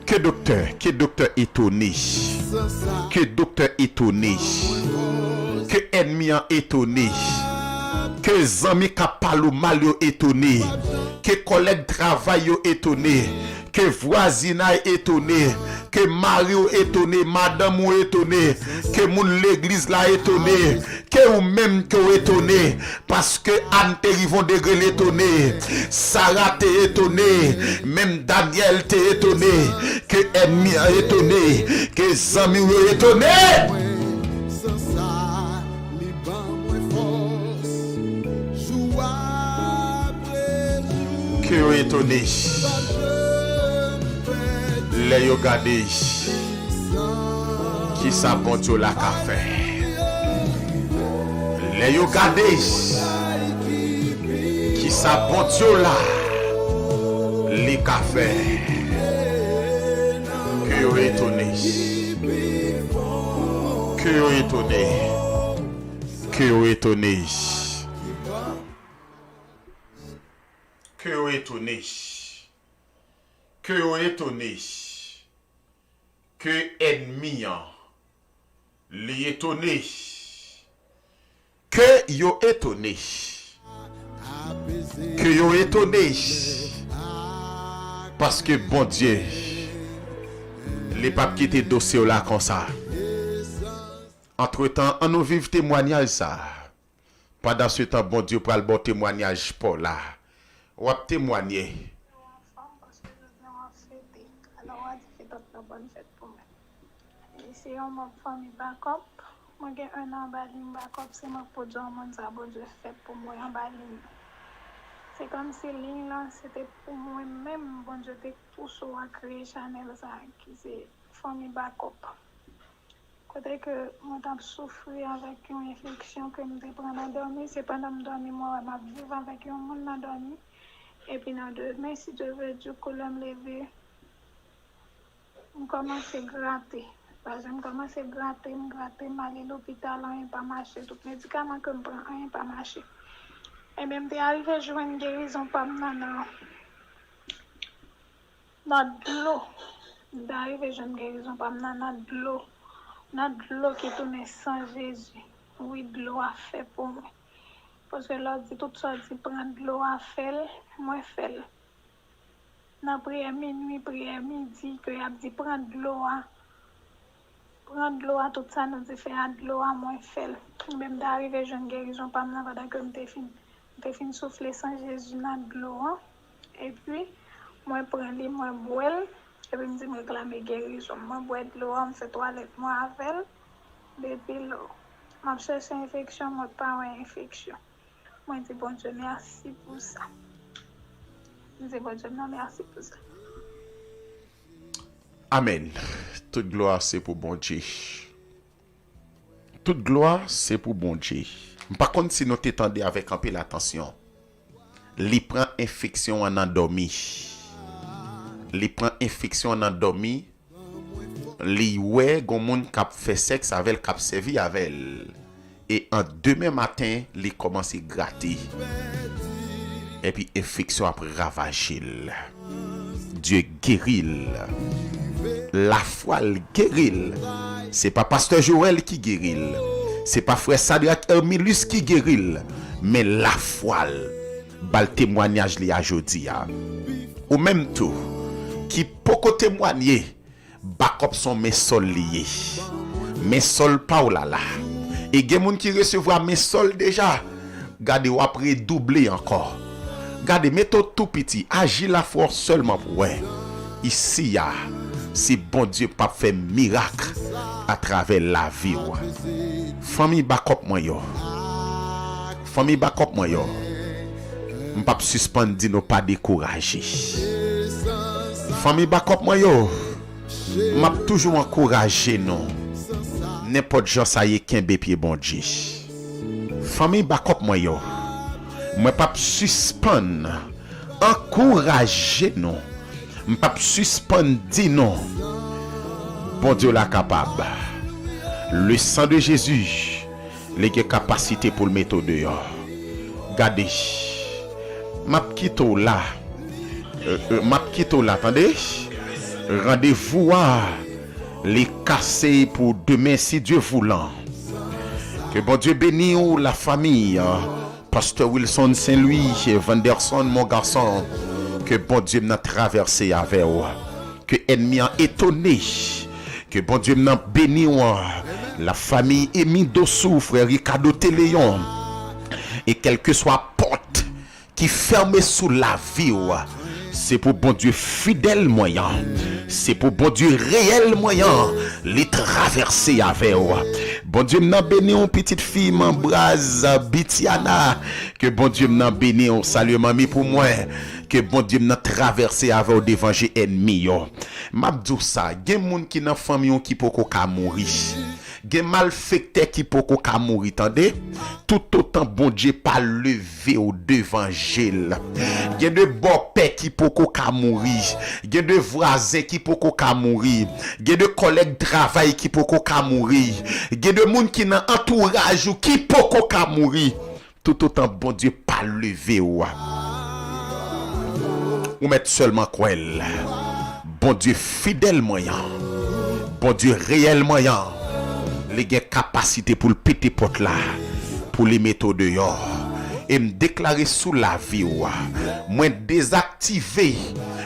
Que docteur étonné, que docteur étonné, que ennemi étonné, que zami kapalou mal étonné, que collègue travail étonné, que voisinage étonné, que mari étonné, madame étonné, que moun l'église là étonné, que ou même que ou étonné parce que Anne te rivon degré l'étonné, Sarah t'est étonné, même Daniel t'est étonné, que ennemi a étonné, que Zami ou étonné. Sans ça, les bancs moins force. Joie après jour. Que ou étonné. Les yo gade qui sa bon Dieu la ka fait. Les yo gade qui sa bon Dieu la li ka fait. Que yo étonné. Que yo étonné. Que yo étonné. Que yo étonné. Que yo étonné. Que ennemi li étonné. Que yo étonné. Que yo étonné. Parce que bon Dieu, les papes qui étaient dossiers là comme ça. Entre-temps, on nous vive témoignage ça. Pendant ce temps, bon Dieu pour le bon témoignage pour là. Ou à témoigner. C'est ma famille backup. Moi j'ai un an balim backup, c'est ma produit mon sabot je fais pour moi en balim. C'est comme si ligne là c'était pour moi même bon je t'ai poussé à créer Chanel ça qui c'est famille backup. Côté que moi t'ai souffert avec une infection que me prendre à dormir, c'est pendant me dormir moi m'a vivre avec un monde à dormir et puis dans demain si je veux du coup me lever on commence à gratter. Parce que je commence à gratter, m'aller à l'hôpital, rien pas marché. Tout médicament que je prends, rien pas marché. Et même si j'arrive à jouer une guérison, pas dans de l'eau. D'arriver à jouer une guérison, pas dans de l'eau. Dans de l'eau qui tourne sans Jésus. Oui, de l'eau a fait pour moi. Parce que là, dit tout ça, dit prendre de l'eau à faire, moi faire. Dans prière minuit, prière midi, que y a dit prendre de l'eau à prendre de l'eau à tout ça, nous dit faire de l'eau à moins faire. Même d'arriver jeune guérison, pas maintenant pendant que m'te fin souffler sans Jésus dans de l'eau. Et puis, moi prends les moi boire et puis me dit me réclamer guérison. Moi boire de l'eau, me fait toilette moi avec depuis l'eau. M'a cherché infection, moi pas une infection. Moi dis bon Dieu merci pour ça. Je dis bon Dieu merci pour ça. Amen. Toute gloire, c'est pour bon Dieu. Toute gloire, c'est pour bon Dieu. Par contre, si nous t'étendons avec un peu l'attention, li prend infection en endormi. Li prend infection en endormi. Li ouais, gon moun k'ap fait sexe avec k'ap servi avec. Et en demain matin, li commence à gratter. Et puis infection après ravager. Dieu guérit. La foi guérit. C'est pas pasteur Joël qui guérit. C'est pas frère Sadrach Hermilus qui guérit. Mais la foi bal témoignage li a jodi a. Ou même tout qui peut témoigner backup son mes sol lié. Mes sol pa ou là. Et gen moun qui recevoir mes sol déjà. Gardez ou après doubler encore. Gardez méthode tout petit, agis la force seulement pour ouais. Ici ya si bon Dieu pas fait miracle à travers la vie. Famille backup moi yo. Famille backup moi yo. M'pas suspendre di nous pas décourager. Famille backup moi yo. M'a toujours encourager non. N'importe gens ça y est qu'un pied bon Dieu. Famille backup moi yo. Moi pas suspendre encourager non. M'pas suspendre dit non. Bon Dieu la capable. Le sang de Jésus les capacité pour le mettre dehors. Gardez. M'a quitto là. Attendez. Rendez-vous les casser pour demain si Dieu voulant. Que bon Dieu bénisse la famille. Pasteur Wilson Saint-Louis et Vanderson mon garçon. Que bon Dieu m'a traversé avec vous. Que ennemi a étonné. Que bon Dieu m'a béni. la famille Émile Dossou, frère Ricardo Téléon, et quelle que soit porte qui ferme sous la vie, c'est pour bon Dieu fidèle moyen, c'est pour bon Dieu réel moyen, les traverser avec bon Dieu m'en béni une petite fille m'embrase Bitiana, que bon Dieu m'en béni on salue mamie pour moi, que bon Dieu m'en traverser avec l'évangile ennemi yo. M'abdou ça, gen moun qui dans famille qui poko ka mourir. Gen malfecté qui poko ka mourir, tendez? Tout autant bon Dieu pas levé au d'évangile. Gen de bon père qui poko ka mourir. Gen de voisins qui poko ka mourir. Gen de collègues travail qui poko ka mourir. Gen de moun qui dans entourage ou qui poko ka mourir. Tout autant bon Dieu pas levé ou. Ou mettre seulement quoi elle. Bon Dieu fidèle moyen. Bon Dieu réel moyen. Les gars capacité pour le péter porte là, pour les mettre dehors et me déclarer sous la vie moi désactiver,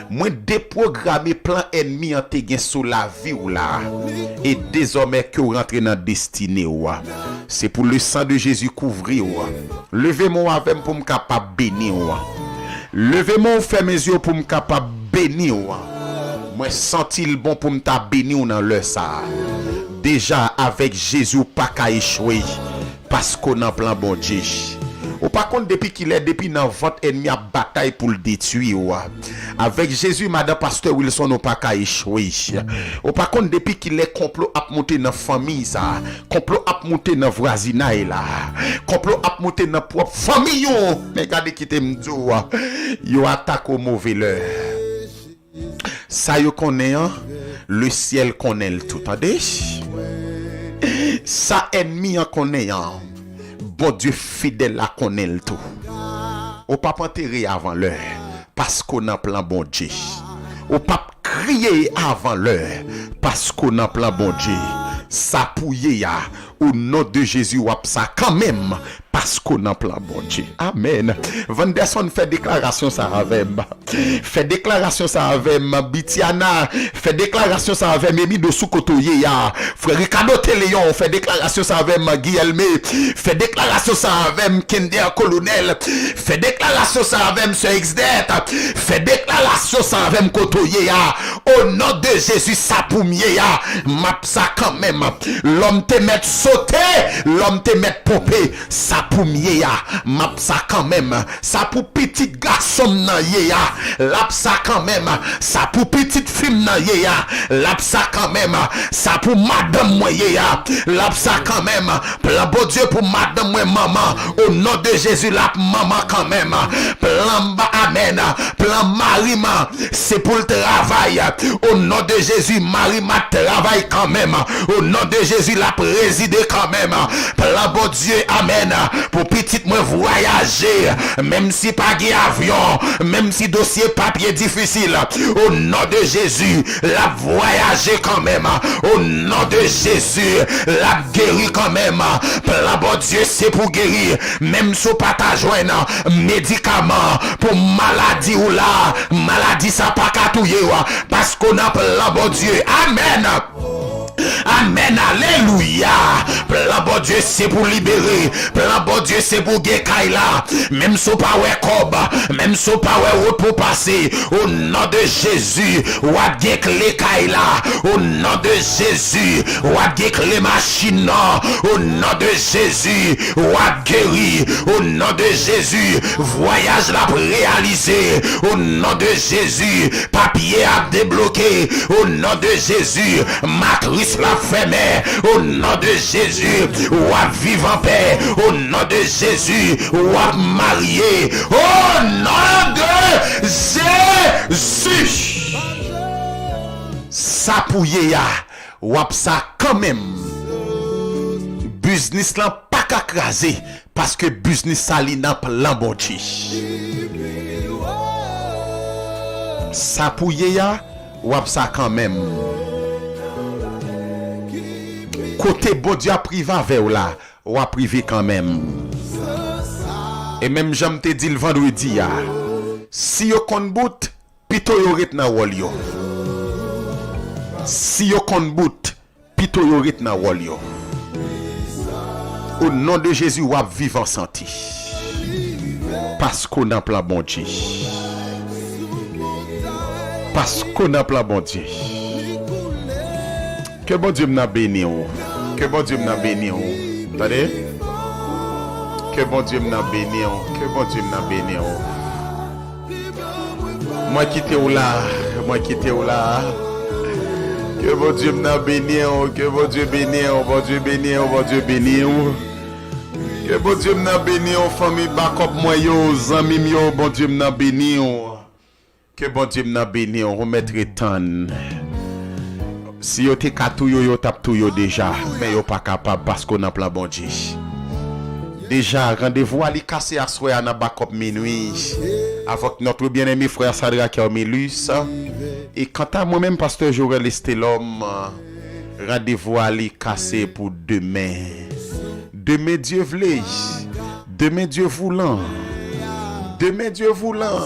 moi déprogrammer plan ennemi en te gen sous la vie là et désormais que vous rentrez dans destinée c'est pour le sang de Jésus couvrir levez-moi avec pour me capable bénir levez-moi fermez mes yeux pour me capable bénir moi senti le bon pour me ta bénir dans le ça. Déjà avec Jésus pas qu'à échouer parce qu'on a plan bon Dieu. Ou par contre depuis qu'il est depuis dans votre ennemi a bataille pour le détruire. Avec Jésus madame pasteur Wilson on pas qu'à échouer. Ou par contre depuis qu'il est complot a monter dans famille ça, complot a monter dans voisinage là, complot a monter dans propre famille yo. Mais regardez qui t'aime dou. Yo attaque au mauvais l'heure. Ça yo connaît le ciel connaît le tout, attendez. Ça ennemi en connaît bon Dieu fidèle la connaît le tout. Ou pas enterrer avant l'heure parce qu'on a plan bon Dieu. Ou pas crier avant l'heure parce qu'on a plan bon Dieu. Ça pouye ya au nom de Jésus ou ça quand même parce qu'on a plan bon Dieu. Amen. Vanderson fait déclaration ça avec fait déclaration ça avec Bitiana fait déclaration ça avec Mimi de Soukotoye ya frère Ricardo Téléon fait déclaration ça avec Guilherme fait déclaration ça avec Kender Colonel fait déclaration ça avec Monsieur Xdet fait déclaration ça avec Kotoye ya au nom de Jésus ça pour mieux ya m'a ça quand même l'homme te met sauter l'homme te met pomper ça pour mieux ya m'a ça quand même ça pour petit garçon nan ya l'a ça quand même ça pour petite fille nan ya l'a ça quand même ça pour madame moi ya l'a ça quand même plan bon Dieu pour madame moi maman au nom de Jésus la maman quand même plan amen plan marima c'est pour le travail au nom de Jésus marima travaille quand même au nom de Jésus la préside quand même plan bon Dieu amen pour petite moi voyager même si pas avion même si dossier papier difficile au nom de Jésus la voyager quand même au nom de Jésus la guérir quand même plan bon Dieu c'est pour guérir même si pas ta joindre médicament pour maladie ou là maladie ça pas catouiller parce qu'on a plan bon Dieu amen. Amen, alléluia. Plan bon Dieu c'est pour libérer. Plan bon Dieu c'est pour Gekaila. Même si pas ouais cob, même si pas ouais route pour passer. Au nom de Jésus, what gek les Kaila. Au nom de Jésus, what gek les machines. Au nom de Jésus, what guéri. Au nom de Jésus, voyage la réalisé. Au nom de Jésus, papier a débloqué. Au nom de Jésus, matrice la fermée au nom de Jésus ou à vivre en paix au nom de Jésus ou à marier au nom de Jésus ça pouye ya ou à ça quand même business là pas qu'à craser parce que business ça li nan plan bon Dieu ça pouye ya ou à ça quand même côté bon Dieu a privé avec là ou a privé quand même et même j'aime te dit le vendredi ya si yo kon bout pito yo ret nan wol yo si yo kon bout pito yo ret nan wol yo Au nom de Jésus, ou à vivre en santé. Parce qu'on a plein bon Dieu. Parce qu'on a plein bon Dieu. Que bon Dieu m'a béni. Que bon Dieu m'a béni. Attendez. Que bon Dieu m'a béni. Que bon Dieu m'a béni. Moi qui t'ai où là. Moi qui t'ai où là. Que bon Dieu m'a béni. Que bon Dieu béni. Bon Dieu béni. Bon Dieu béni. Que bon Dieu m'a béni. Famille Bakop moi yo. Zami yo. Bon Dieu m'a béni. Que bon Dieu m'a béni. Remettre temps. Si yo te katou yo tap tout yo déjà, mais yo pas capable parce qu'on a plein bon Dieu. Déjà, rendez-vous à li casser à soir à Bakop minuit avec notre bien-aimé frère Sadra Kermilus. Et quant à moi-même, pasteur Joël Estelom, rendez-vous à li casser pour demain. Demain Dieu vle, demain Dieu voulant, demain Dieu voulant.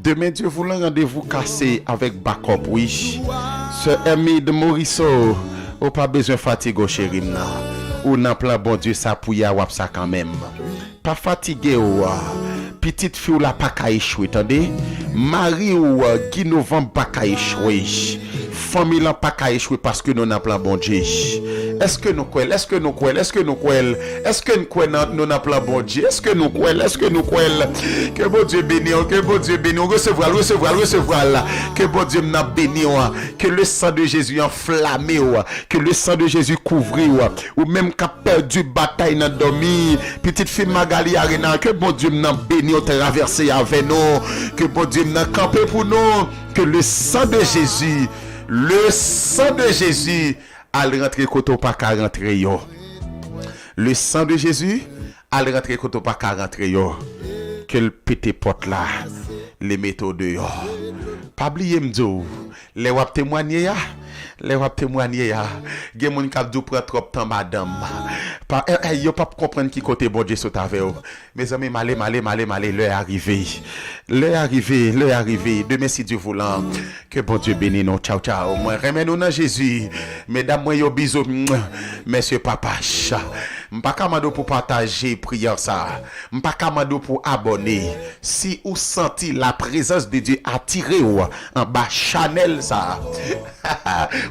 Demain Dieu voulant, rendez-vous cassé avec Bakop, oui. Sœur Amy de Morisseau, ou pas besoin de fatigue, chérie. Ou n'a plein bon Dieu, ça pour y avoir ça quand même. Pas fatigué, ou petite fille ou la pas qu'à échouer, attendez. Marie ou Guy Novembre pas qu'à échouer. Famille là pas qu'à échouer parce que nous n'a plein bon Dieu. Est-ce que nous croyons? Est-ce que nous croyons? Est-ce que nous croyons? Est-ce que nous croyons nous n'a plein bon Dieu? Est-ce que nous croyons? Est-ce que nous croyons? Que bon Dieu bénisse, que bon Dieu bénisse. Recevoir là. Que bon Dieu n'a béni, que le sang de Jésus enflammé, que le sang de Jésus couvre, ou même qu'a perdu bataille dans dormi. Petite fille Magali Arena, que bon Dieu n'a béni, traversé avec nous. Que bon Dieu n'a campé pour nous. Que le sang de Jésus, al rentrer koto pas ka rentrer yo. Le sang de Jésus al rentrer koto pas ka rentrer yo. Que le pété porte là, les métaux de yo. Pas oublier m'dou, les wap témoigner ya. Les wap témoigner ya. Gen moun k'ap dou prend trop temps madame. Pas yo pas comprendre qui côté bon Dieu saute avec yo. Mes amis, malé, l'heure arrivé. L'heure arrivé. Demain si Dieu voulant. Que bon Dieu bénisse nous. Ciao. Moi remets-nous dans Jésus. Mesdames, moi yo bisous. Monsieur papa. M'pa kamado pour partager prière ça. M'pa kamado pour abonner. Si ou senti la présence de Dieu attirer ou en bas Chanel ça.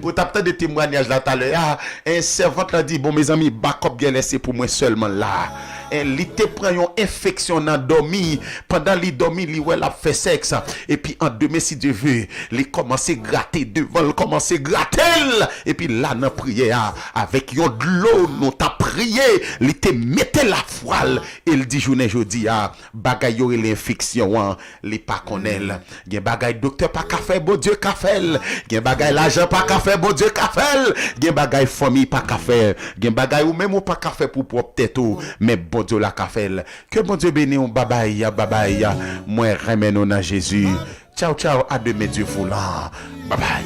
Ou t'as des témoignages là tout à l'heure. Un servant l'a dit bon mes amis, Bakop bien laissé pour moi seulement là. Il te prend une infection dans dormi pendant li dormi li ouais la fait sexe et puis en demain si Dieu veut li commencer gratter devant le commencer gratter et puis là dans prière avec yon de l'eau nous t'a prié li te mettait la voile et il dit journée jodi a bagay yo l'infection li pas connaît gen bagay docteur pas ka faire bon Dieu ka faire gen bagay l'argent pas ka faire bon Dieu ka faire gen bagay famille pas ka faire gen bagay ou même ou pas ka faire pour propre tête mais bon Dieu la kafel. Que bon Dieu bénisse, bye bye. Moi remène dans Jésus. Ciao, à demain Dieu voulant. Bye bye.